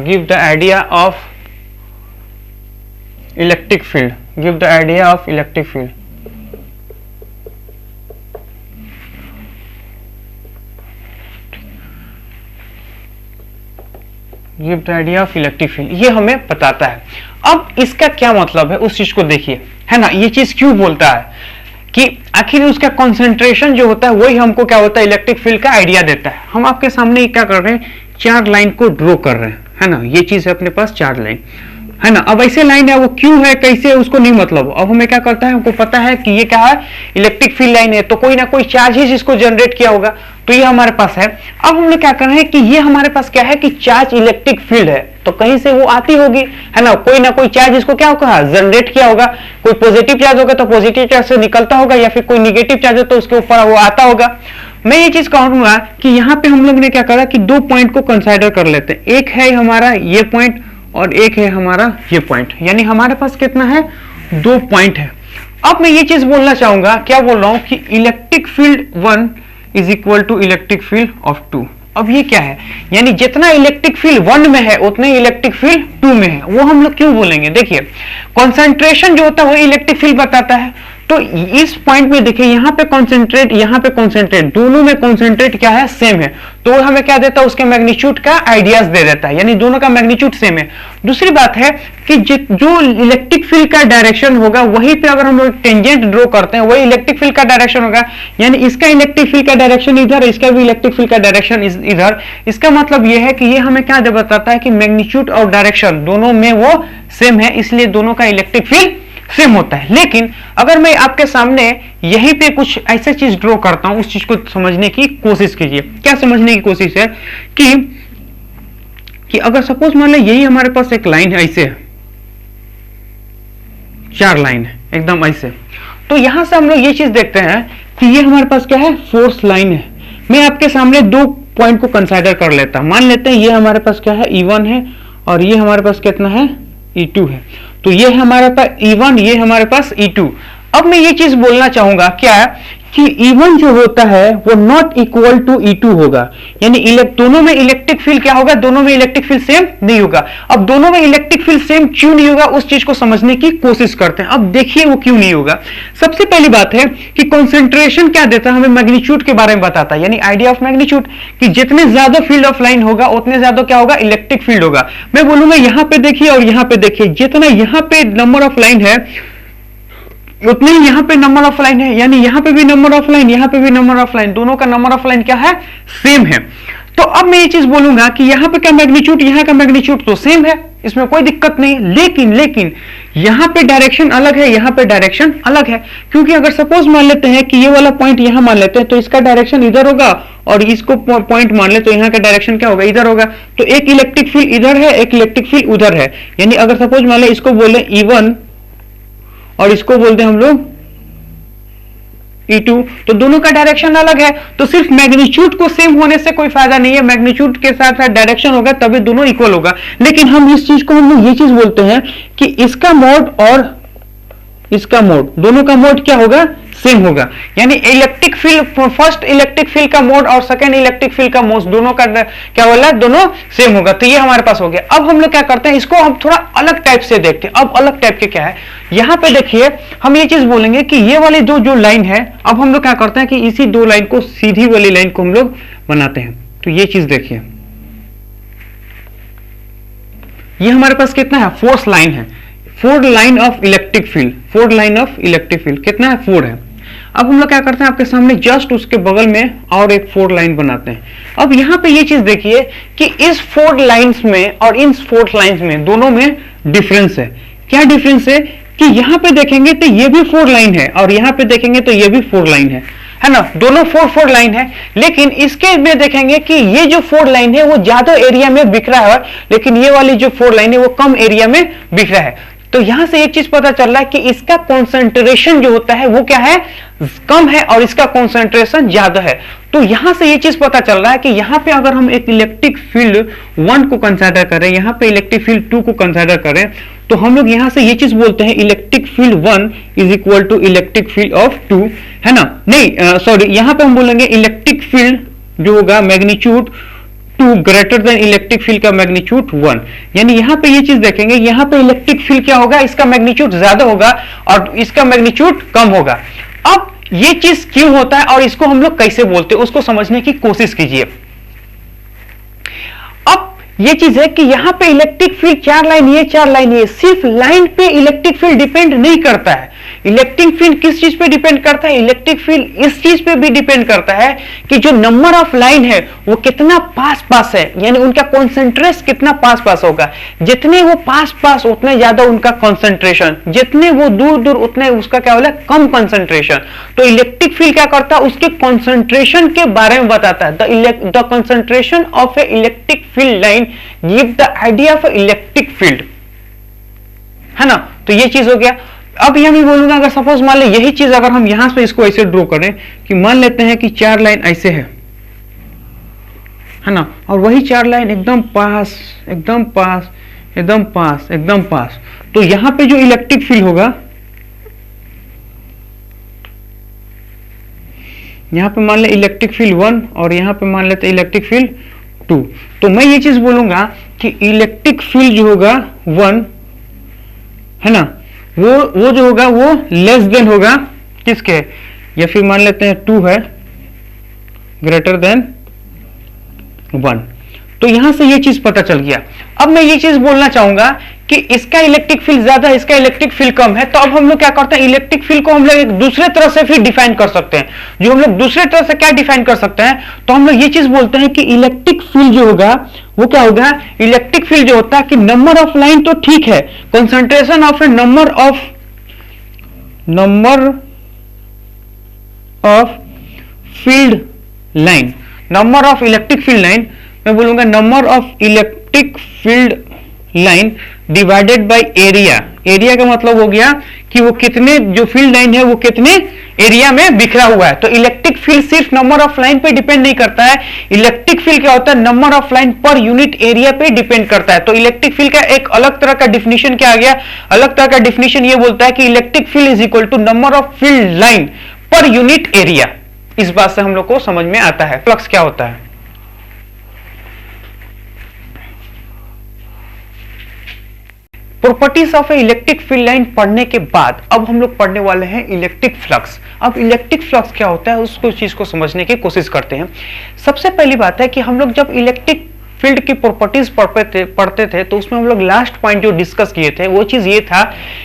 give the idea of electric field, give the idea of electric field। Give the idea of electric field, ये हमें बताता है। अब इसका क्या मतलब है उस चीज को देखिए, है ना, ये चीज क्यों बोलता है कि आखिर उसका कंसंट्रेशन जो होता है वही हमको क्या होता है, इलेक्ट्रिक फील्ड का आइडिया देता है। हम आपके सामने क्या कर रहे हैं, चार लाइन को ड्रॉ कर रहे हैं, है ना, ये चीज है अपने पास चार लाइन, है ना। अब ऐसे लाइन है, वो क्यों है कैसे है उसको नहीं मतलब। अब हमें क्या करता है, हमको पता है कि ये क्या है, इलेक्ट्रिक फील्ड लाइन है, तो कोई ना कोई चार्ज ही इसको जनरेट किया होगा, तो ये हमारे पास है। अब हम लोग क्या कर रहे हैं कि ये हमारे पास क्या है कि चार्ज इलेक्ट्रिक फील्ड है, तो कहीं से वो आती होगी, है ना, कोई ना कोई चार्ज इसको क्या होगा, जनरेट किया होगा। कोई पॉजिटिव चार्ज होगा तो पॉजिटिव चार्ज से निकलता होगा, या फिर कोई निगेटिव चार्ज हो तो उसके ऊपर वो आता होगा। मैं ये चीज कहूंगा कि यहाँ पे हम लोग ने क्या करा कि दो पॉइंट को कंसिडर कर लेते हैं, एक है हमारा ये पॉइंट और एक है हमारा ये पॉइंट, यानी हमारे पास कितना है, दो पॉइंट है। अब मैं ये चीज बोलना चाहूंगा, क्या बोल रहा हूं कि electric field 1 is equal to electric field of 2। अब ये क्या है, यानी जितना इलेक्ट्रिक फील्ड 1 में है उतने इलेक्ट्रिक फील्ड 2 में है। वो हम लोग क्यों बोलेंगे, देखिए कॉन्सेंट्रेशन जो होता है वो इलेक्ट्रिक फील्ड बताता है। तो इस पॉइंट में देखिए, यहाँ पे कॉन्सेंट्रेट, यहाँ पे कॉन्सेंट्रेट, दोनों में कॉन्सेंट्रेट क्या है, सेम है, तो हमें क्या देता है, उसके मैग्नीट्यूड का आइडियाज दे देता है, यानी दोनों का मैग्नीट्यूड सेम है। दूसरी बात है कि जो इलेक्ट्रिक फील्ड का डायरेक्शन होगा वहीं पे अगर हम लोग टेंजेंट ड्रॉ करते हैं वही इलेक्ट्रिक फील्ड का डायरेक्शन होगा, यानी इसका इलेक्ट्रिक फील्ड का डायरेक्शन इधर, इसका भी इलेक्ट्रिक फील्ड का डायरेक्शन इधर। इसका मतलब यह है कि ये हमें क्या बताता है कि मैग्नीट्यूड और डायरेक्शन दोनों में वो सेम है, इसलिए दोनों का इलेक्ट्रिक फील्ड सेम होता है। लेकिन अगर मैं आपके सामने यहीं पे कुछ ऐसा चीज ड्रॉ करता हूं, उस चीज को समझने की कोशिश कीजिए। क्या समझने की कोशिश है कि अगर सपोज मान लो यही हमारे पास एक लाइन है, ऐसे चार लाइन है एकदम ऐसे, तो यहां से हम लोग ये चीज देखते हैं कि ये हमारे पास क्या है, फोर्स लाइन है। मैं आपके सामने दो पॉइंट को कंसीडर कर लेता हूं। मान लेते हैं ये हमारे पास क्या है, E1 है, और ये हमारे पास कितना है, E2 है। तो ये हमारे पास E1, ये हमारे पास E2। अब मैं ये चीज बोलना चाहूंगा क्या कि E1 जो होता है वो नॉट इक्वल टू E2 होगा, यानी दोनों में इलेक्ट्रिक फील्ड क्या होगा, दोनों में इलेक्ट्रिक फील्ड सेम नहीं होगा। अब दोनों में इलेक्ट्रिक फील्ड सेम क्यों नहीं होगा, उस चीज को समझने की कोशिश करते हैं। अब देखिए वो क्यों नहीं होगा। सबसे पहली बात है कि कॉन्सेंट्रेशन क्या देता है हमें, मैग्नीट्यूड के बारे में बताता है, यानी आइडिया ऑफ मैग्नीट्यूड, कि जितने ज्यादा फील्ड ऑफ लाइन होगा उतने ज्यादा क्या होगा, इलेक्ट्रिक फील्ड होगा। मैं बोलूंगा यहां पे देखिए और यहां पे देखिए, जितना यहां पे नंबर ऑफ लाइन है उतने ही यहां पे नंबर ऑफ लाइन है, यानी यहां पे भी नंबर ऑफ लाइन, यहां पे भी नंबर ऑफ लाइन, दोनों का नंबर ऑफ लाइन क्या है, सेम है। तो अब मैं ये चीज बोलूंगा कि यहां पे का मैग्नीट्यूड, यहां का मैग्नीट्यूड तो सेम है, इसमें कोई दिक्कत नहीं। लेकिन यहां पे डायरेक्शन अलग है, यहां पे डायरेक्शन अलग है। क्योंकि अगर सपोज मान लेते हैं कि ये वाला पॉइंट यहां मान लेते हैं तो इसका डायरेक्शन इधर होगा, और इसको पॉइंट मान ले तो यहां का डायरेक्शन क्या होगा, इधर होगा। तो एक इलेक्ट्रिक फील्ड इधर है, एक इलेक्ट्रिक फील्ड उधर है। यानी अगर सपोज मान ले इसको बोले E1 और इसको बोलते हैं हम लोग E2, तो दोनों का डायरेक्शन अलग है। तो सिर्फ मैग्नीट्यूड को सेम होने से कोई फायदा नहीं है, मैग्नीट्यूड के साथ साथ डायरेक्शन होगा तभी दोनों इक्वल होगा। लेकिन हम इस चीज को हम लोग ये चीज बोलते हैं कि इसका मोड और इसका मोड, दोनों का मोड क्या होगा, सेम होगा। यानी electric field, first electric field का मोड और सेकंड इलेक्ट्रिक फील्ड का मोड, दोनों का क्या बोला, दोनों सेम होगा। तो ये हमारे पास हो गया। अब हम लोग क्या करते हैं, इसको हम थोड़ा अलग टाइप से देखते हैं। अब अलग टाइप के क्या है, यहां पे देखिए हम ये चीज बोलेंगे कि ये वाली दो जो लाइन है, अब हम लोग क्या करते हैं कि इसी दो लाइन को, सीधी वाली लाइन को हम लोग बनाते हैं। तो ये चीज देखिए, ये हमारे पास कितना है, फोर्स लाइन है, 4 line of electric field, 4 line of electric field कितना है, 4 है। अब हम लोग क्या करते हैं, आपके सामने जस्ट उसके बगल में और एक 4 लाइन बनाते हैं। अब यहां पे ये चीज देखिए कि इस 4 लाइंस में और इन 4 लाइंस में दोनों में डिफरेंस है। क्या डिफरेंस है कि यहां पे देखेंगे तो ये भी 4 लाइन है, और यहां पे देखेंगे तो ये भी 4 लाइन है ना, दोनों 4 लाइन है। लेकिन इसके में देखेंगे कि ये जो 4 लाइन है वो ज्यादा एरिया में बिखरा है, लेकिन ये वाली जो 4 लाइन है वो कम एरिया में बिखरा है। तो यहां से एक चीज पता चल रहा है कि इसका कॉन्सेंट्रेशन जो होता है वो क्या है, कम है, और इसका कॉन्सेंट्रेशन ज्यादा है। तो यहां से ये चीज पता चल रहा है कि यहां पे अगर हम एक इलेक्ट्रिक फील्ड 1 को कंसीडर करें, यहां पे इलेक्ट्रिक फील्ड 2 को कंसीडर करें, तो हम लोग यहां से ये चीज बोलते हैं electric field 1 is equal to electric field of 2, है ना। नहीं सॉरी, यहां पे हम बोलेंगे इलेक्ट्रिक फील्ड जो होगा magnitude 2 greater than electric field का मैग्नीट्यूड 1। यानी यहां पे ये चीज देखेंगे, यहां पे इलेक्ट्रिक फील्ड क्या होगा, इसका मैग्नीट्यूड ज्यादा होगा और इसका मैग्नीट्यूड कम होगा। अब ये चीज क्यों होता है और इसको हम लोग कैसे बोलते हैं उसको समझने की कोशिश कीजिए। अब ये चीज है कि यहां पे इलेक्ट्रिक फील्ड 4 लाइन, ये 4 लाइन, ये सिर्फ लाइन पे इलेक्ट्रिक फील्ड डिपेंड नहीं करता है। इलेक्ट्रिक फील्ड किस चीज पे डिपेंड करता है, इलेक्ट्रिक फील्ड इस चीज पे भी डिपेंड करता है कि जो नंबर ऑफ लाइन है वो कितना पास पास है, यानी उनका कॉन्सेंट्रेशन कितना पास पास होगा। जितने वो पास पास उतने ज्यादा उनका कॉन्सेंट्रेशन, जितने वो दूर दूर उतने उसका क्या बोला, कम कॉन्सेंट्रेशन। तो इलेक्ट्रिक फील्ड क्या करता है, उसके कॉन्सेंट्रेशन के बारे में बताता है। The concentration of A electric field line give the idea of electric field, है ना। तो ये चीज हो गया। अब यह मैं बोलूंगा, अगर सपोज मान ले यही चीज अगर हम यहां से इसको ऐसे ड्रॉ करें कि मान लेते हैं कि 4 लाइन ऐसे है ना, और वही 4 लाइन एकदम पास एकदम पास एकदम पास एकदम पास, तो यहां पे जो इलेक्ट्रिक फील्ड होगा, यहां पे मान ले इलेक्ट्रिक फील्ड 1 और यहां पे मान लेते इलेक्ट्रिक फील्ड 2। तो मैं ये चीज बोलूंगा कि इलेक्ट्रिक फील्ड जो होगा 1, है ना, वो जो होगा वो लेस देन होगा किसके, या फिर मान लेते हैं 2 है ग्रेटर देन 1। तो यहां से ये चीज पता चल गया। अब मैं ये चीज बोलना चाहूंगा कि इसका इलेक्ट्रिक फील्ड ज्यादा है, इसका इलेक्ट्रिक फील्ड कम है। तो अब हम लोग क्या करते हैं, इलेक्ट्रिक फील्ड को हम लोग एक दूसरे तरह से फिर डिफाइन कर सकते हैं। जो हम लोग दूसरे तरह से क्या डिफाइन कर सकते हैं, तो हम लोग ये चीज बोलते हैं कि इलेक्ट्रिक फील्ड जो होगा वो क्या होगा, इलेक्ट्रिक फील्ड जो होता है कि नंबर ऑफ लाइन तो ठीक है, concentration of A number of field line, number of electric field line, मैं बोलूंगा number of electric field line divided by area. Area का मतलब हो गया कि वो कितने जो फील्ड लाइन है वो कितने एरिया में बिखरा हुआ है। तो इलेक्ट्रिक फील्ड सिर्फ नंबर ऑफ लाइन पे डिपेंड नहीं करता है, इलेक्ट्रिक फील्ड क्या होता है, number of line per unit area पे डिपेंड करता है। तो इलेक्ट्रिक फील्ड का एक अलग तरह का डिफिनेशन क्या आ गया, अलग तरह का डिफिनेशन ये बोलता है कि electric field is equal to number of field line per unit area. इस बात से हम लोग को समझ में आता है फ्लक्स क्या होता है। Properties of A electric field line पढ़ने के बाद अब हम लोग पढ़ने वाले हैं इलेक्ट्रिक फ्लक्स। अब इलेक्ट्रिक फ्लक्स क्या होता है उसको चीज को समझने की कोशिश करते हैं। सबसे पहली बात है कि हम लोग जब इलेक्ट्रिक फील्ड की प्रॉपर्टीज पढ़ते थे तो उसमें हम लोग लास्ट पॉइंट जो डिस्कस किए थे वो चीज ये था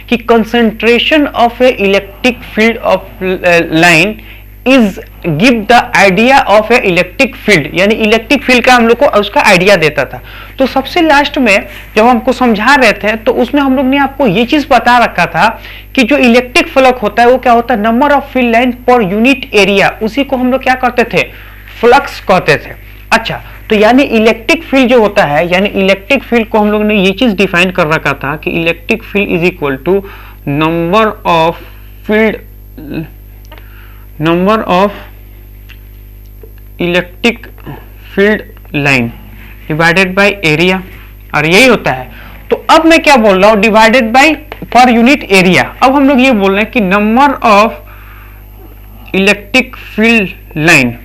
कि concentration of A electric field of line is give the idea of A electric field, यानी इलेक्ट्रिक फील्ड का हम लोग को उसका आइडिया देता था। तो सबसे लास्ट में जब हमको समझा रहे थे तो उसमें हम लोग ने आपको ये चीज बता रखा था कि जो इलेक्ट्रिक फ्लक्स होता है वो क्या होता है, number of field line per unit area, उसी को हम लोग क्या करते थे, फ्लक्स कहते थे। अच्छा, तो यानी इलेक्ट्रिक फील्ड जो होता है, यानी इलेक्ट्रिक फील्ड को हम लोग ने ये चीज डिफाइन कर रखा था कि electric field is equal to number of electric field line divided by area, और यही होता है। तो अब मैं क्या बोल रहा हूं, डिवाइडेड बाय पर यूनिट एरिया। अब हम लोग ये बोल रहे हैं कि number of electric field line,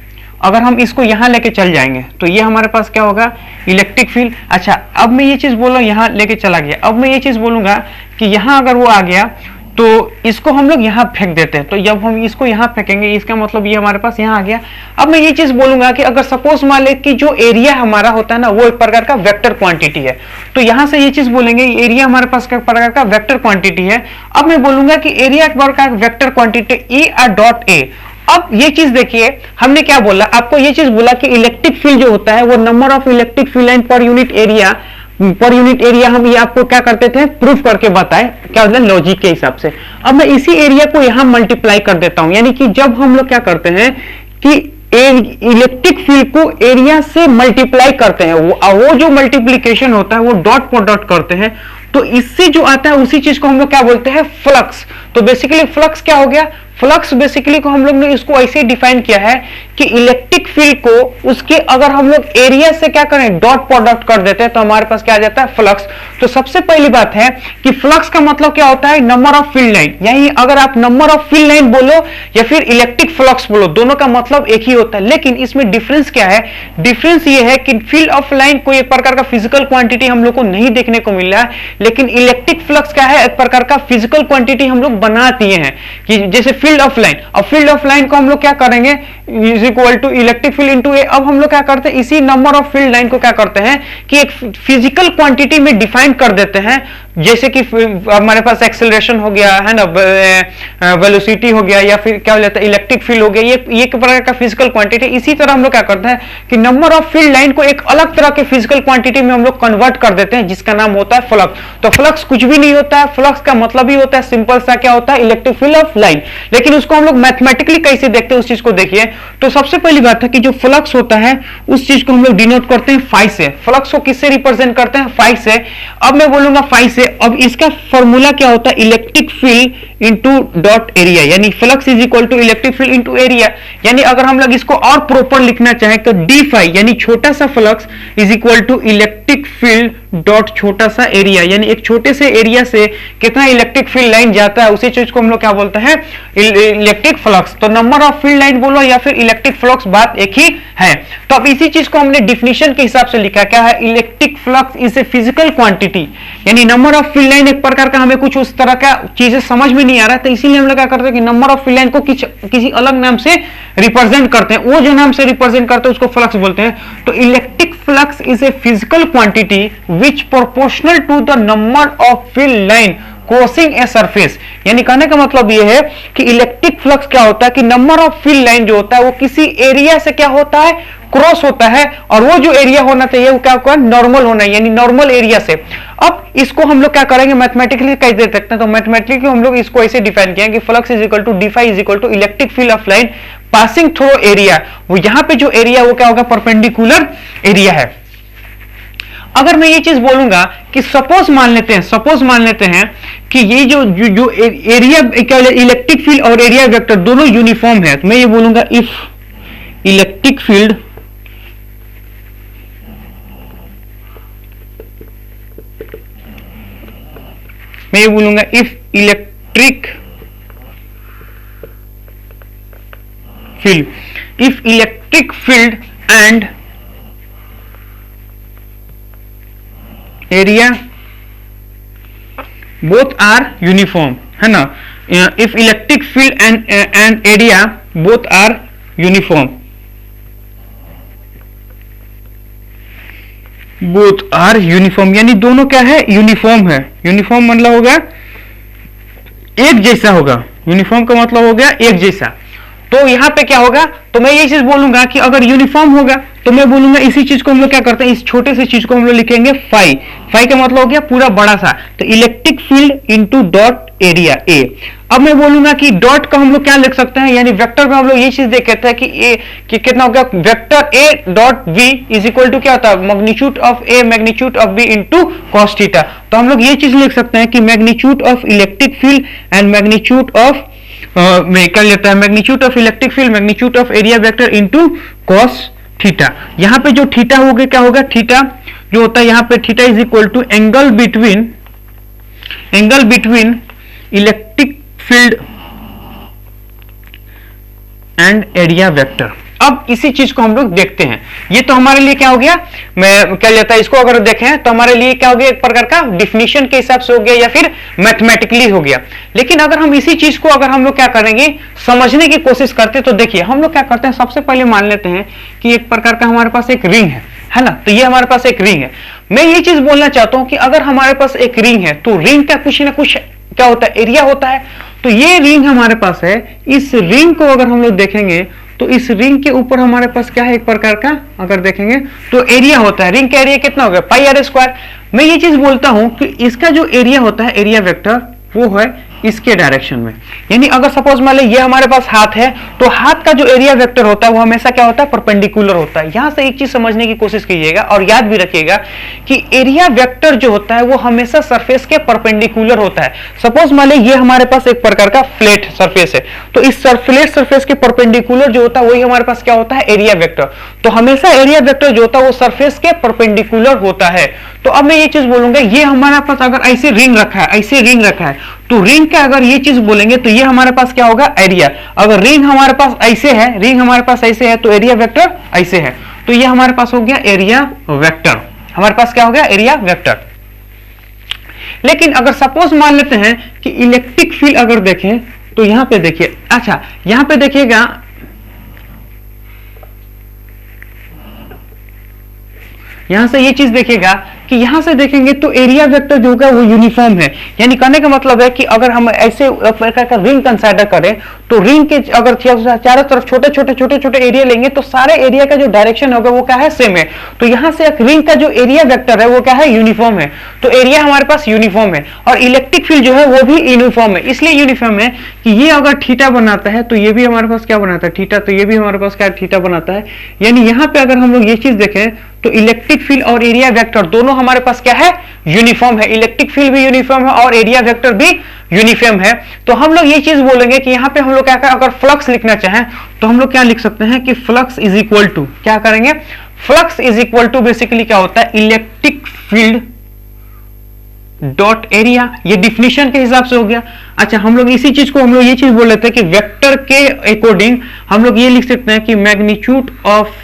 अगर हम इसको यहां लेके चल जाएंगे तो ये हमारे पास क्या होगा, इलेक्ट्रिक फील्ड। अच्छा, अब मैं ये चीज बोल रहा हूं यहां लेके चला गया, अब मैं ये चीज बोलूंगा कि यहां अगर वो आ गया तो इसको हम लोग यहां फेंक देते हैं। तो जब हम इसको यहां फेंकेंगे इसका मतलब ये हमारे पास यहां आ गया। अब मैं ये चीज बोलूंगा कि अगर सपोज मान ले कि जो एरिया हमारा होता है ना वो एक प्रकार का वेक्टर क्वांटिटी है, तो यहां से ये चीज बोलेंगे एरिया हमारे पास एक प्रकार का वेक्टर क्वांटिटी है। अब मैं बोलूंगा कि एरिया एक प्रकार का वेक्टर क्वांटिटी ए और डॉट ए। अब ये चीज देखिए, हमने क्या बोला, आपको ये चीज बोला कि इलेक्ट्रिक फील्ड जो होता है वो number of electric field line per unit area हम ये आपको क्या करते थे, प्रूफ करके बताए, क्या मतलब लॉजिक के हिसाब से। अब मैं इसी एरिया को यहां मल्टीप्लाई कर देता हूं, यानी कि जब हम लोग क्या करते हैं कि इलेक्ट्रिक फील्ड को एरिया से मल्टीप्लाई करते हैं, वो जो मल्टीप्लीकेशन होता है वो डॉट पर डॉट करते हैं, तो इससे जो आता है उसी चीज को हम लोग क्या बोलते हैं, फ्लक्स। तो बेसिकली फ्लक्स क्या हो गया, फ्लक्स बेसिकली को हम लोग ने इसको ऐसे डिफाइन किया है कि इलेक्ट्रिक फील्ड को उसके अगर हम लोग एरिया से क्या करें, डॉट प्रोडक्ट कर देते हैं तो हमारे पास क्या आ जाता है, फ्लक्स। तो सबसे पहली बात है कि फ्लक्स का मतलब क्या होता है, नंबर ऑफ फील्ड लाइन। यानी अगर आप नंबर ऑफ फील्ड लाइन बोलो या फिर इलेक्ट्रिक फ्लक्स बोलो, दोनों का मतलब एक ही होता है। लेकिन इसमें डिफरेंस क्या है, डिफरेंस ये है कि फील्ड ऑफ लाइन कोई एक प्रकार का फिजिकल क्वांटिटी हम लोग को नहीं देखने को मिल रहा है, लेकिन इलेक्ट्रिक फ्लक्स क्या है, एक प्रकार का फिजिकल क्वांटिटी हम लोग बना दिए हैं कि जैसे फील्ड ऑफ लाइन। अब फील्ड ऑफ लाइन को हम लोग क्या करेंगे, is equal to electric field into A. अब हम लोग क्या करते हैं, इसी नंबर ऑफ फील्ड लाइन को क्या करते हैं कि एक फिजिकल क्वांटिटी में डिफाइन कर देते हैं, जैसे कि हमारे पास एक्सेलरेशन हो गया है ना, वेलोसिटी हो गया, या फिर क्या हो जाता है इलेक्ट्रिक फील्ड हो गया, ये एक प्रकार का फिजिकल क्वांटिटी। इसी तरह हम लोग क्या करते हैं कि नंबर ऑफ फील्ड लाइन को एक अलग तरह के फिजिकल क्वांटिटी में हम लोग कन्वर्ट कर देते हैं, जिसका नाम होता है फ्लक्स। तो फ्लक्स कुछ भी नहीं होता है, फ्लक्स का मतलब ही होता है सिंपल सा क्या होता है, इलेक्ट्रिक फील्ड ऑफ लाइन। लेकिन उसको हम लोग मैथमेटिकली कैसे देखते हैं उस चीज को देखिए। तो सबसे पहली बात है कि जो फ्लक्स होता है उस चीज को हम लोग डिनोट करते हैं फाई से। फ्लक्स को किससे रिप्रेजेंट करते हैं, फाई से। अब मैं बोलूंगा फाई से, अब इसका फॉर्मूला क्या होता है, electric field into dot area, यानी flux is equal to electric field into area. यानी अगर हम लोग इसको और प्रॉपर लिखना चाहें तो डी फाई यानी छोटा सा flux is equal to electric field dot छोटा सा एरिया, यानी एक छोटे से एरिया से कितना इलेक्ट्रिक फील्ड लाइन जाता है उसी चीज को हम लोग क्या बोलते हैं, इलेक्ट्रिक फ्लक्स। तो नंबर ऑफ फील्ड लाइन बोलो या फिर इलेक्ट्रिक फ्लक्स, बात एक ही है। तो अब इसी चीज को हमने डिफिनेशन के हिसाब से लिखा, क्या है, electric flux is a physical quantity, यानी नंबर ऑफ फील्ड लाइन एक प्रकार का हमें कुछ उस तरह का चीजें समझ में नहीं आ रहा है, तो इसीलिए हम लोग क्या करते हैं कि नंबर ऑफ फील्ड लाइन को किसी अलग नाम से रिप्रेजेंट करते हैं, वो जो नाम से रिप्रेजेंट करते हैं उसको फ्लक्स बोलते हैं। तो electric flux is a physical quantity which proportional to the number of field line crossing a surface. यानी कहने का मतलब यह है कि इलेक्ट्रिक फ्लक्स क्या होता है कि नंबर ऑफ फील्ड लाइन जो होता है वो किसी एरिया से क्या होता है, क्रॉस होता है, और वो जो एरिया होना चाहिए वो क्या होगा, नॉर्मल होना है, यानी नॉर्मल एरिया से। अब इसको हम लोग क्या करेंगे, मैथमेटिकली कैसे दे सकते हैं, तो मैथमेटिकली हम लोग इसको ऐसे डिफाइन किया कि flux is equal to d phi is equal to electric field of line passing through area. वो यहां पे जो एरिया वो क्या होगा, परपेंडिकुलर एरिया है। अगर मैं ये चीज बोलूंगा कि सपोज मान लेते हैं कि ये जो एरिया इलेक्ट्रिक फील्ड और एरिया वेक्टर दोनों यूनिफॉर्म है, तो मैं ये बोलूंगा if electric field if electric field and area both are uniform, है ना, if electric field and area both are uniform, यानी दोनों क्या है, यूनिफॉर्म है। यूनिफॉर्म मतलब हो गया एक जैसा होगा, यूनिफॉर्म का मतलब हो गया एक जैसा। तो यहां पे क्या होगा, तो मैं ये चीज बोलूंगा कि अगर यूनिफॉर्म होगा तो मैं बोलूंगा इसी चीज को हम लोग क्या करते हैं, इस छोटे से चीज को हम लोग लिखेंगे फाई। फाई का मतलब हो गया पूरा बड़ा सा, तो electric field into dot area A. अब मैं बोलूंगा कि डॉट का हम लोग क्या लिख सकते हैं, यानी वेक्टर में हम लोग ये चीज देख कहते हैं कि ए कि कितना हो गया, vector A dot V is equal to क्या होता है, magnitude of A magnitude of B into cos theta. तो हम लोग ये चीज लिख सकते हैं कि magnitude of electric field and magnitude of कर लेता है magnitude of electric field magnitude of area vector into cos theta. यहां पे जो थीटा होगा क्या होगा, थीटा जो होता है यहां पे theta is equal to angle between electric field and area vector. अब इसी चीज को हम लोग देखते हैं, ये तो हमारे लिए क्या हो गया, मैं क्या लेता है इसको अगर देखें तो हमारे लिए क्या हो गया, एक प्रकार का डिफिनीशन के हिसाब से हो गया या फिर मैथमेटिकली हो गया। लेकिन अगर हम इसी चीज को अगर हम लोग क्या करेंगे, समझने की कोशिश करते, तो देखिए हम लोग क्या करते हैं, सबसे पहले मान लेते हैं कि एक प्रकार का हमारे पास एक रिंग है ना, तो ये हमारे पास एक रिंग है। मैं ये चीज बोलना चाहता हूं कि अगर हमारे पास एक रिंग है तो रिंग का कुछ ना कुछ क्या होता है, एरिया होता है। तो ये रिंग हमारे पास है, इस रिंग को अगर हम लोग देखेंगे तो इस रिंग के ऊपर हमारे पास क्या है, एक प्रकार का अगर देखेंगे तो एरिया होता है। रिंग का एरिया कितना हो गया, पाई आर स्क्वायर। मैं ये चीज बोलता हूं कि इसका जो एरिया होता है, एरिया वेक्टर, वो है इसके डायरेक्शन में। यानी अगर सपोज मान लो ये हमारे पास हाथ है, तो हाथ का जो एरिया वेक्टर होता है वो हमेशा क्या होता है, परपेंडिकुलर होता है। यहां से एक चीज समझने की कोशिश कीजिएगा और याद भी रखिएगा कि एरिया वेक्टर जो होता है वो हमेशा सरफेस के परपेंडिकुलर होता है। सपोज मान लो ये हमारे पास एक प्रकार का फ्लैट सरफेस है, तो इस फ्लैट सरफेस के परपेंडिकुलर जो होता है वही हमारे पास क्या होता है, एरिया वेक्टर। तो हमेशा एरिया वेक्टर जो होता है वो सरफेस के परपेंडिकुलर होता है। तो अब मैं ये चीज बोलूंगा, ये हमारे पास अगर ऐसे रिंग रखा है, तो रिंग का अगर ये चीज बोलेंगे तो ये हमारे पास क्या होगा, एरिया। अगर रिंग हमारे पास ऐसे है, तो एरिया वेक्टर ऐसे है, तो ये हमारे पास हो गया एरिया वेक्टर। हमारे पास क्या हो गया, एरिया वेक्टर। लेकिन अगर सपोज मान लेते हैं कि इलेक्ट्रिक फील्ड अगर देखें तो यहां पे देखिए, अच्छा यहां पे देखिएगा, यहां से ये चीज देखिएगा कि यहां से देखेंगे तो एरिया वेक्टर जो होगा वो यूनिफॉर्म है। यानी कहने का मतलब है कि अगर हम ऐसे प्रकार का रिंग कंसीडर करें तो रिंग के अगर चारों तरफ छोटे एरिया लेंगे तो सारे एरिया का जो डायरेक्शन होगा वो क्या है, सेम है। तो यहां से एक रिंग का जो एरिया वेक्टर है वो क्या है, यूनिफॉर्म है। तो एरिया हमारे पास यूनिफॉर्म है और इलेक्ट्रिक फील्ड जो है वो भी यूनिफॉर्म है। इसलिए यूनिफॉर्म है कि ये अगर थीटा बनाता है तो ये भी हमारे पास क्या बनाता है, थीटा। तो ये भी हमारे पास क्या थीटा बनाता है। यानी यहां पे अगर हम लोग ये चीज देखें तो इलेक्ट्रिक फील्ड और एरिया वेक्टर दोनों हमारे पास क्या है, यूनिफॉर्म है। इलेक्ट्रिक फील्ड भी यूनिफॉर्म है और एरिया वेक्टर भी यूनिफॉर्म है। तो हम लोग ये चीज बोलेंगे कि यहां पे हम लोग क्या करें, अगर फ्लक्स लिखना चाहें तो हम लोग क्या लिख सकते हैं कि फ्लक्स इज इक्वल टू, क्या करेंगे, flux is equal to basically क्या होता है, इलेक्ट्रिक फील्ड डॉट एरिया। ये डिफिनेशन के हिसाब से हो गया। अच्छा हम लोग इसी चीज को हम लोग ये चीज बोल लेते हैं कि वेक्टर के अकॉर्डिंग हम लोग ये लिख सकते हैं कि magnitude of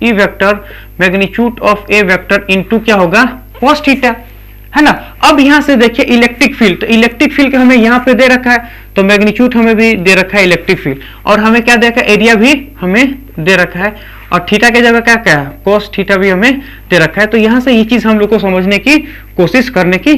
E vector magnitude of A vector into क्या होगा, cos थीटा, है ना। अब यहां से देखिए इलेक्ट्रिक फील्ड, तो इलेक्ट्रिक फील्ड हमें यहां पे दे रखा है, तो मैग्नीट्यूड हमें भी दे रखा है इलेक्ट्रिक फील्ड, और हमें क्या दे रखा है, एरिया भी हमें दे रखा है, और थीटा के जगह क्या क्या है, cos थीटा भी हमें दे रखा है। तो यहां से ये चीज हम लोग को समझने की कोशिश करने की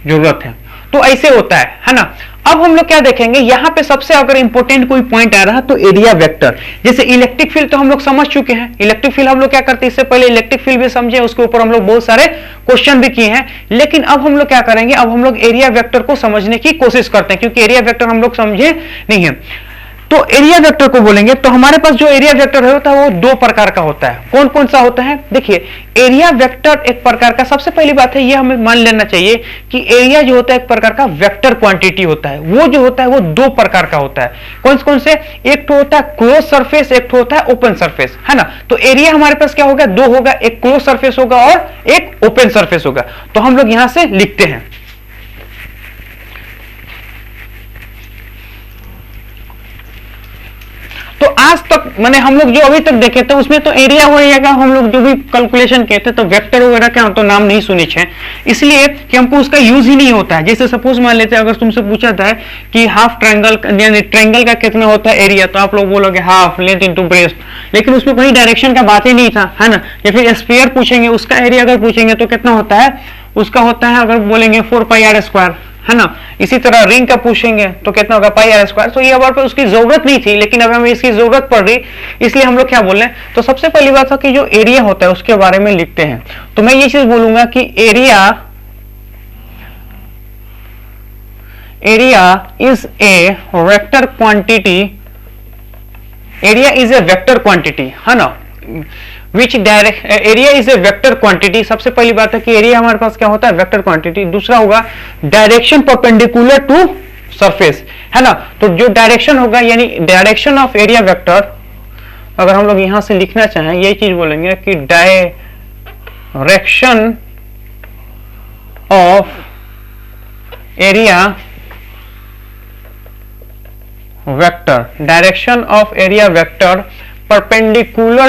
जरूरत है। तो ऐसे होता है ना। अब हम लोग क्या देखेंगे, यहां पे सबसे अगर इंपॉर्टेंट कोई पॉइंट आ रहा तो एरिया वेक्टर। जैसे इलेक्ट्रिक फील्ड तो हम लोग समझ चुके हैं, इलेक्ट्रिक फील्ड हम लोग क्या करते हैं, इससे पहले इलेक्ट्रिक फील्ड भी समझे, उसके ऊपर हम लोग बहुत सारे क्वेश्चन भी किए हैं। लेकिन अब हम लोग क्या करेंगे, अब हम लोग एरिया वेक्टर को समझने की कोशिश करते हैं, क्योंकि एरिया वेक्टर हम लोग समझे नहीं है। तो एरिया वेक्टर को बोलेंगे तो हमारे पास जो एरिया वेक्टर होता है वो दो प्रकार का होता है। कौन कौन सा होता है? देखिए, एरिया वेक्टर एक प्रकार का, सबसे पहली बात है ये हमें मान लेना चाहिए कि एरिया जो होता है एक प्रकार का वेक्टर क्वांटिटी होता है। वो जो होता है वो दो प्रकार का होता है। कौन कौन से? एक तो होता है क्लोज सरफेस, एक तो होता है ओपन सरफेस, है ना। तो एरिया हमारे पास क्या होगा? दो होगा, एक क्लोज सरफेस होगा और एक ओपन सरफेस होगा। तो हम लोग यहां से लिखते हैं, तो आज तक मैंने हम लोग जो अभी तक देखे थे उसमें तो एरिया वगैरह हम लोग जो भी कैलकुलेशन कहते तो वेक्टर वगैरह का तो नाम नहीं सुने थे, इसलिए कि हमको उसका यूज ही नहीं होता है। जैसे सपोज मान लेते हैं, अगर तुमसे पूछा था कि हाफ ट्रायंगल यानी ट्रायंगल का कितना होता है एरिया, तो आप लोग बोलोगे हाफ लेंथ इनटू ब्रेस्ट, लेकिन उसमें कोई डायरेक्शन का बात ही नहीं था, है ना। या फिर स्फीयर पूछेंगे, उसका एरिया अगर पूछेंगे तो कितना होता है? उसका होता है अगर बोलेंगे 4πr², है ना। इसी तरह रिंग का पूछेंगे तो कितना होगा? πr²। तो ये हमारे पर उसकी जरूरत नहीं थी, लेकिन अब हमें इसकी जरूरत पड़ रही, इसलिए हम लोग क्या बोल रहे हैं? तो सबसे पहली बात है कि जो एरिया होता है उसके बारे में लिखते हैं। तो मैं ये चीज बोलूंगा कि area is a vector quantity, area is a vector quantity, है ना। Which direct area is a vector quantity. सबसे पहली बात है कि एरिया हमारे पास क्या होता है? Vector quantity. दूसरा होगा डायरेक्शन परपेंडिकुलर टू सरफेस, है ना। तो जो डायरेक्शन होगा यानी डायरेक्शन ऑफ एरिया वेक्टर, अगर हम लोग यहां से लिखना चाहें यही चीज बोलेंगे कि direction of area vector, direction of area vector perpendicular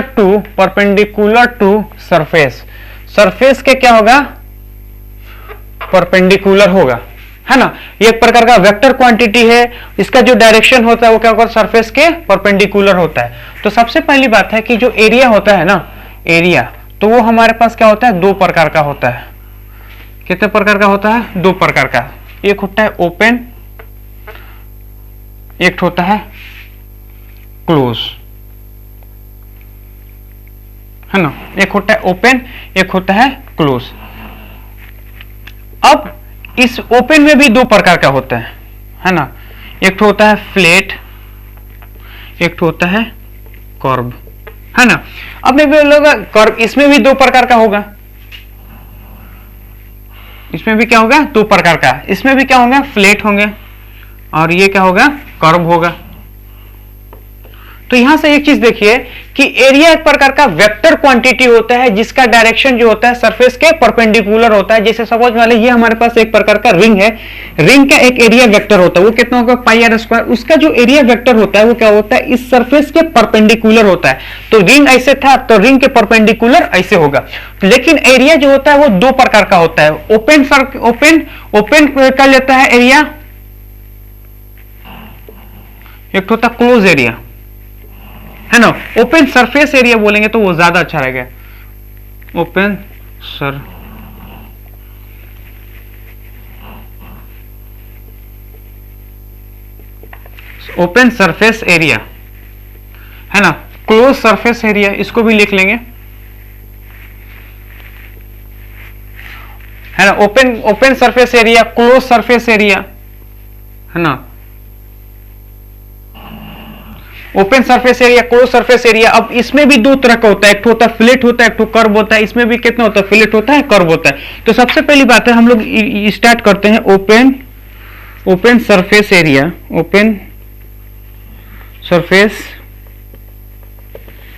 to surface, surface के क्या होगा? परपेंडिकुलर होगा, है ना। ये एक प्रकार का वेक्टर क्वांटिटी है, इसका जो डायरेक्शन होता है वो क्या होगा? सरफेस के परपेंडिकुलर होता है। तो सबसे पहली बात है कि जो एरिया होता है ना, एरिया, तो वो हमारे पास क्या होता है? दो प्रकार का होता है। कितने प्रकार का होता है? दो प्रकार का। एक होता है ओपन, एक होता है क्लोज, है ना। एक होता है ओपन, एक होता है क्लोज। अब इस ओपन में भी दो प्रकार का होता है ना। एक होता है फ्लैट, एक होता है कर्व, है ना। अब मैं बोलूंगा कर्व, इसमें भी दो प्रकार का होगा, इसमें भी क्या होगा? दो प्रकार का। इसमें भी क्या होगा? फ्लैट होंगे, और ये क्या होगा? कर्व होगा। तो यहां से एक चीज देखिए कि एरिया एक प्रकार का वेक्टर क्वांटिटी होता है जिसका डायरेक्शन जो होता है सरफेस के परपेंडिकुलर होता है। जैसे सपोज मान लीजिए ये हमारे पास एक प्रकार का रिंग है, रिंग का एक एरिया वेक्टर होता है, वो कितना होगा? πr²। उसका जो एरिया वेक्टर होता है वो क्या होता है? इस सरफेस के परपेंडिकुलर होता है। तो रिंग ऐसे था तो रिंग के परपेंडिकुलर ऐसे होगा। लेकिन एरिया जो होता है वो दो प्रकार का होता है। ओपन कर लेता है एरिया, एक होता है क्लोज एरिया, है ना। ओपन सरफेस एरिया बोलेंगे तो वो ज्यादा अच्छा रहेगा। ओपन सरफेस एरिया, है ना। क्लोज सरफेस एरिया, इसको भी लिख लेंगे, है ना। Open surface area, close surface area, है ना। Open surface area, close surface area. अब इसमें भी दो तरह का होता है, एक होता है फ्लैट होता है, एक कर्व होता है। इसमें भी कितना होता है? फ्लैट होता है, कर्व होता है। तो सबसे पहली बात है हम लोग स्टार्ट करते हैं open surface area, open surface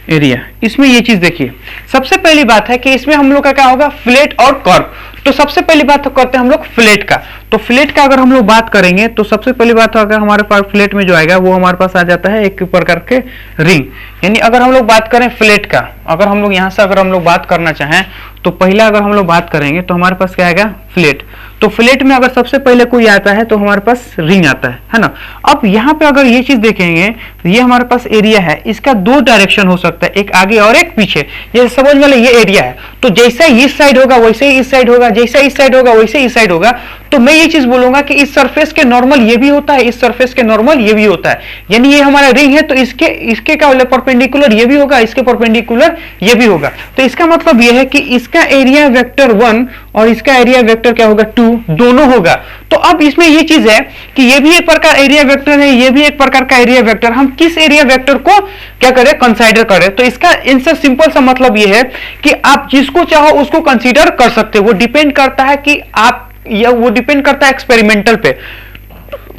area. इसमें ये चीज देखिए, सबसे पहली बात है कि इसमें हम लोग का क्या होगा? फ्लैट और कर्व। तो सबसे पहली बात तो करते हैं हम लोग फ्लैट का। तो फ्लैट का अगर हम लोग बात करेंगे तो सबसे पहली बात अगर हमारे पास फ्लैट में जो आएगा वो हमारे पास आ जाता है एक प्रकार के रिंग। यानी अगर हम लोग बात करें फ्लैट का, अगर हम लोग यहां से अगर हम लोग बात करना चाहें तो पहला अगर हम लोग बात करेंगे तो हमारे पास क्या आएगा? फ्लैट। तो फ्लैट में अगर सबसे पहले कोई आता है तो हमारे पास रिंग आता है ना। अब यहाँ पे अगर ये चीज देखेंगे तो ये हमारे पास एरिया है, इसका दो डायरेक्शन हो सकता है, एक आगे और एक पीछे। जैसे समझ में ये एरिया है, तो जैसा इस साइड होगा वैसे ही इस साइड होगा, जैसा इस साइड होगा वैसे इस साइड होगा। तो मैं ये चीज बोलूंगा कि इस सरफेस के नॉर्मल ये भी होता है, इस सरफेस के नॉर्मल ये भी होता है। यानी ये हमारा रिंग है तो इसके क्या होगा? परपेंडिकुलर ये भी होगा, इसके परपेंडिकुलर ये भी होगा। तो इसका मतलब ये है कि इसका एरिया वेक्टर 1 और इसका एरिया वेक्टर क्या होगा 2, दोनों होगा। तो अब इसमें ये चीज है कि ये भी एक प्रकार एरिया वेक्टर है, ये भी एक प्रकार का एरिया वेक्टर, हम किस एरिया वेक्टर को क्या करें, कंसीडर करें। तो इसका इनसे सिंपल सा मतलब ये है कि आप जिसको चाहो उसको कंसीडर कर सकते हो, वो डिपेंड करता है कि आप, या वो डिपेंड करता है एक्सपेरिमेंटल पे।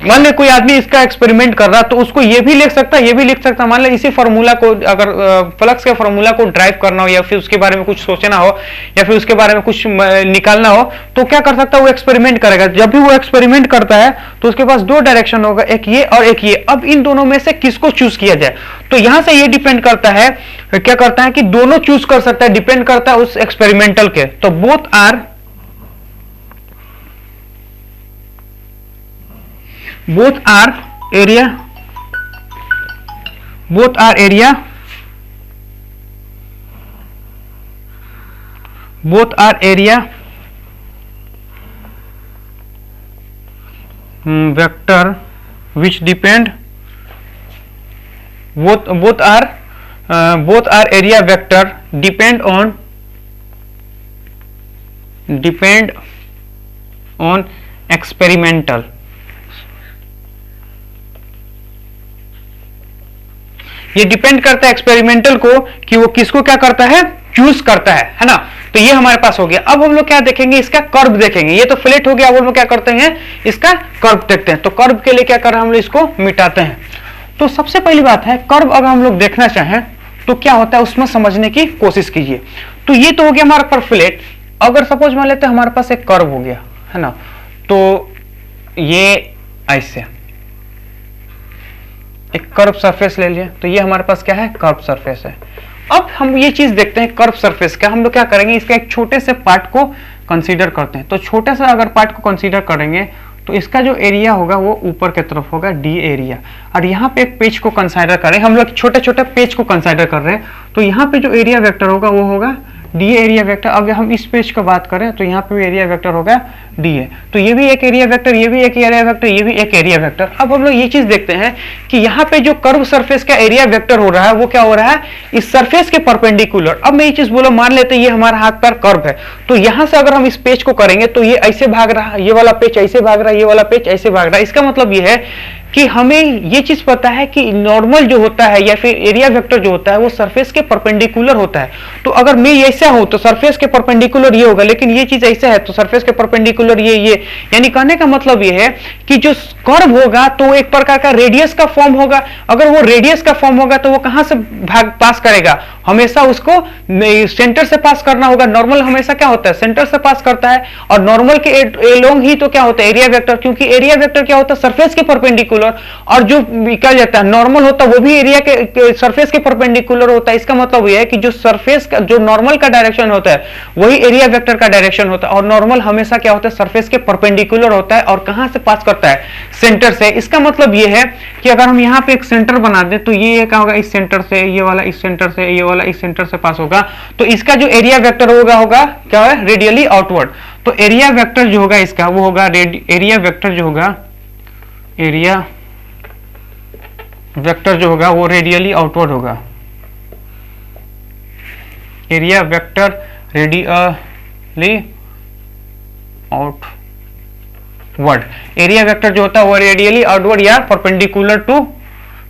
मान ले कोई आदमी इसका एक्सपेरिमेंट कर रहा तो उसको ये भी लिख सकता है, ये भी लिख सकता है। मान ले इसी फॉर्मूला को, अगर फ्लक्स के फॉर्मूला को ड्राइव करना हो या फिर उसके बारे में कुछ सोचना हो या फिर उसके बारे में कुछ निकालना हो, तो क्या कर सकता है, वो एक्सपेरिमेंट करेगा। जब भी वो एक्सपेरिमेंट करता है तो उसके पास दो डायरेक्शन होगा, एक ये और एक ये। अब इन दोनों में से किसको चूज किया जाए, तो यहां से ये डिपेंड करता है, क्या करता है कि दोनों चूज कर सकता है, डिपेंड करता है उस एक्सपेरिमेंटल के। तो both are area vector which depend, both are area vector depend on experimental। ये डिपेंड करता है एक्सपेरिमेंटल को कि वो किसको क्या करता है, चूज करता है ना। तो ये हमारे पास हो गया। अब हम लोग क्या देखेंगे, इसका कर्व देखेंगे। ये तो फ्लैट हो गया, अब हम लोग क्या करते हैं, इसका कर्व देखते हैं। तो कर्व के लिए क्या कर रहे हैं, हम लोग इसको मिटाते हैं। तो सबसे पहली बात है, कर्व अगर हम लोग देखना चाहें तो क्या होता है, उसमें समझने की कोशिश कीजिए। तो ये तो हो गया हमारे पर फ्लैट। अगर सपोज मान लेते हैं हमारे पास एक कर्व हो गया है ना, तो ये ऐसे एक कर्व सरफेस ले लिया, तो ये हमारे पास क्या है, कर्व सरफेस है। अब हम ये चीज देखते हैं कर्व सरफेस का, हम लोग क्या करेंगे, इसका एक छोटे से पार्ट को कंसीडर करते हैं। तो छोटे से अगर पार्ट को कंसीडर करेंगे तो इसका जो एरिया होगा वो ऊपर की तरफ होगा, डी एरिया। और यहाँ पे एक पेज को कंसीडर करें, हम लोग छोटे छोटे पेज को कंसीडर कर रहे हैं, तो यहाँ पे जो एरिया वेक्टर होगा वो होगा डी एरिया वेक्टर। अब हम इस पेज का बात करें तो यहाँ पे भी एरिया वेक्टर होगा डी है। तो ये भी एक एरिया वेक्टर, ये भी एक एरिया वेक्टर, ये भी एक एरिया वेक्टर। अब हम लोग ये चीज देखते हैं कि यहाँ पे जो कर्व सरफेस का एरिया वेक्टर हो रहा है वो क्या हो रहा है, इस सरफेस के परपेंडिकुलर। अब मैं ये चीज बोला, मान लेते हैं ये हमारा हाथ पैर कर्व है, तो यहाँ से अगर हम इस पेज को करेंगे तो ये ऐसे भाग रहा है, ये वाला पेज ऐसे भाग रहा है, ये वाला पेज ऐसे भाग रहा है। इसका मतलब ये है कि हमें ये चीज पता है कि नॉर्मल जो होता है या फिर एरिया वेक्टर जो होता है वो सरफेस के परपेंडिकुलर होता है। तो अगर मैं ऐसा हूं तो सरफेस के परपेंडिकुलर ये होगा, लेकिन ये चीज ऐसा है तो सरफेस के परपेंडिकुलर ये। यानी कहने का मतलब ये है कि जो कर्व होगा तो वो एक प्रकार का रेडियस का फॉर्म होगा। अगर वो रेडियस का फॉर्म होगा तो वो कहां से भाग पास करेगा, हमेशा उसको सेंटर से पास करना होगा। नॉर्मल हमेशा क्या होता है, सेंटर से पास करता है, और नॉर्मल के एलोंग ही तो क्या होता है, एरिया वेक्टर। क्योंकि एरिया वेक्टर क्या होता है, सरफेस के परपेंडिकुलर, और जो क्या जाता है नॉर्मल होता है वो भी एरिया के सरफेस के परपेंडिकुलर होता है। इसका मतलब यह है कि जो सरफेस का, जो नॉर्मल का डायरेक्शन होता है वही एरिया वेक्टर का डायरेक्शन होता है, और नॉर्मल हमेशा क्या होता है, सरफेस के परपेंडिकुलर होता है। और कहां से पास करता है, सेंटर से। इसका मतलब यह है कि अगर हम यहां पे एक सेंटर बना दें तो ये क्या होगा, इस सेंटर से, ये वाला इस सेंटर से, ये वाला इस सेंटर से पास होगा, तो इसका जो एरिया वेक्टर होगा क्या है, रेडियली आउटवर्ड। तो एरिया वेक्टर जो होगा इसका वो होगा एरिया वेक्टर जो होगा, एरिया वेक्टर जो होगा वो रेडियली आउटवर्ड होगा। Area vector radially outward, area vector जो होता है वो रेडियली आउटवर्ड या परपेंडिकुलर टू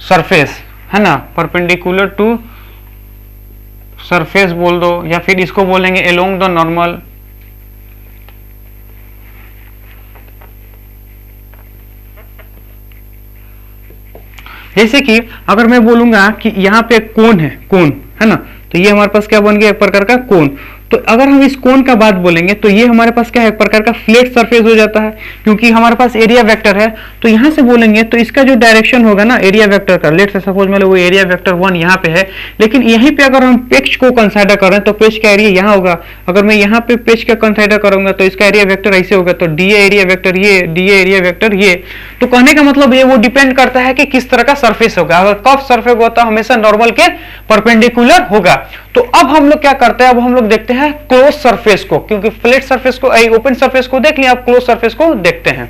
सरफेस, है ना, परपेंडिकुलर टू सरफेस बोल दो, या फिर इसको बोलेंगे अलोंग द नॉर्मल। जैसे कि अगर मैं बोलूंगा कि यहाँ पे कोन है, कोन है ना, तो ये हमारे पास क्या बन गया, एक प्रकार का कोन। तो अगर हम इस कोन का बात बोलेंगे तो ये हमारे पास क्या है, एक प्रकार का फ्लैट सरफेस हो जाता है, क्योंकि हमारे पास एरिया वेक्टर है। तो यहां से बोलेंगे तो इसका जो डायरेक्शन होगा ना एरिया वेक्टर का, लेट से सपोज मान लो वो एरिया वेक्टर 1 यहाँ पे है, लेकिन यहीं पे अगर हम पेज को कंसीडर करें तो पेज का एरिया यहाँ होगा। अगर मैं यहाँ पे पेज का कंसीडर करूंगा तो इसका एरिया वेक्टर ऐसे होगा, तो डी एरिया वेक्टर ये, डी एरिया वेक्टर ये। तो कहने का मतलब ये वो डिपेंड करता है कि किस तरह का सरफेस होगा। अगर कर्व सरफेस होता है हमेशा नॉर्मल के परपेंडिकुलर होगा। तो अब हम लोग क्या करते हैं, अब हम लोग देखते हैं क्लोज सरफेस को, क्योंकि फ्लैट सरफेस को, ओपन सरफेस को देख लिया, अब क्लोज सरफेस को देखते हैं।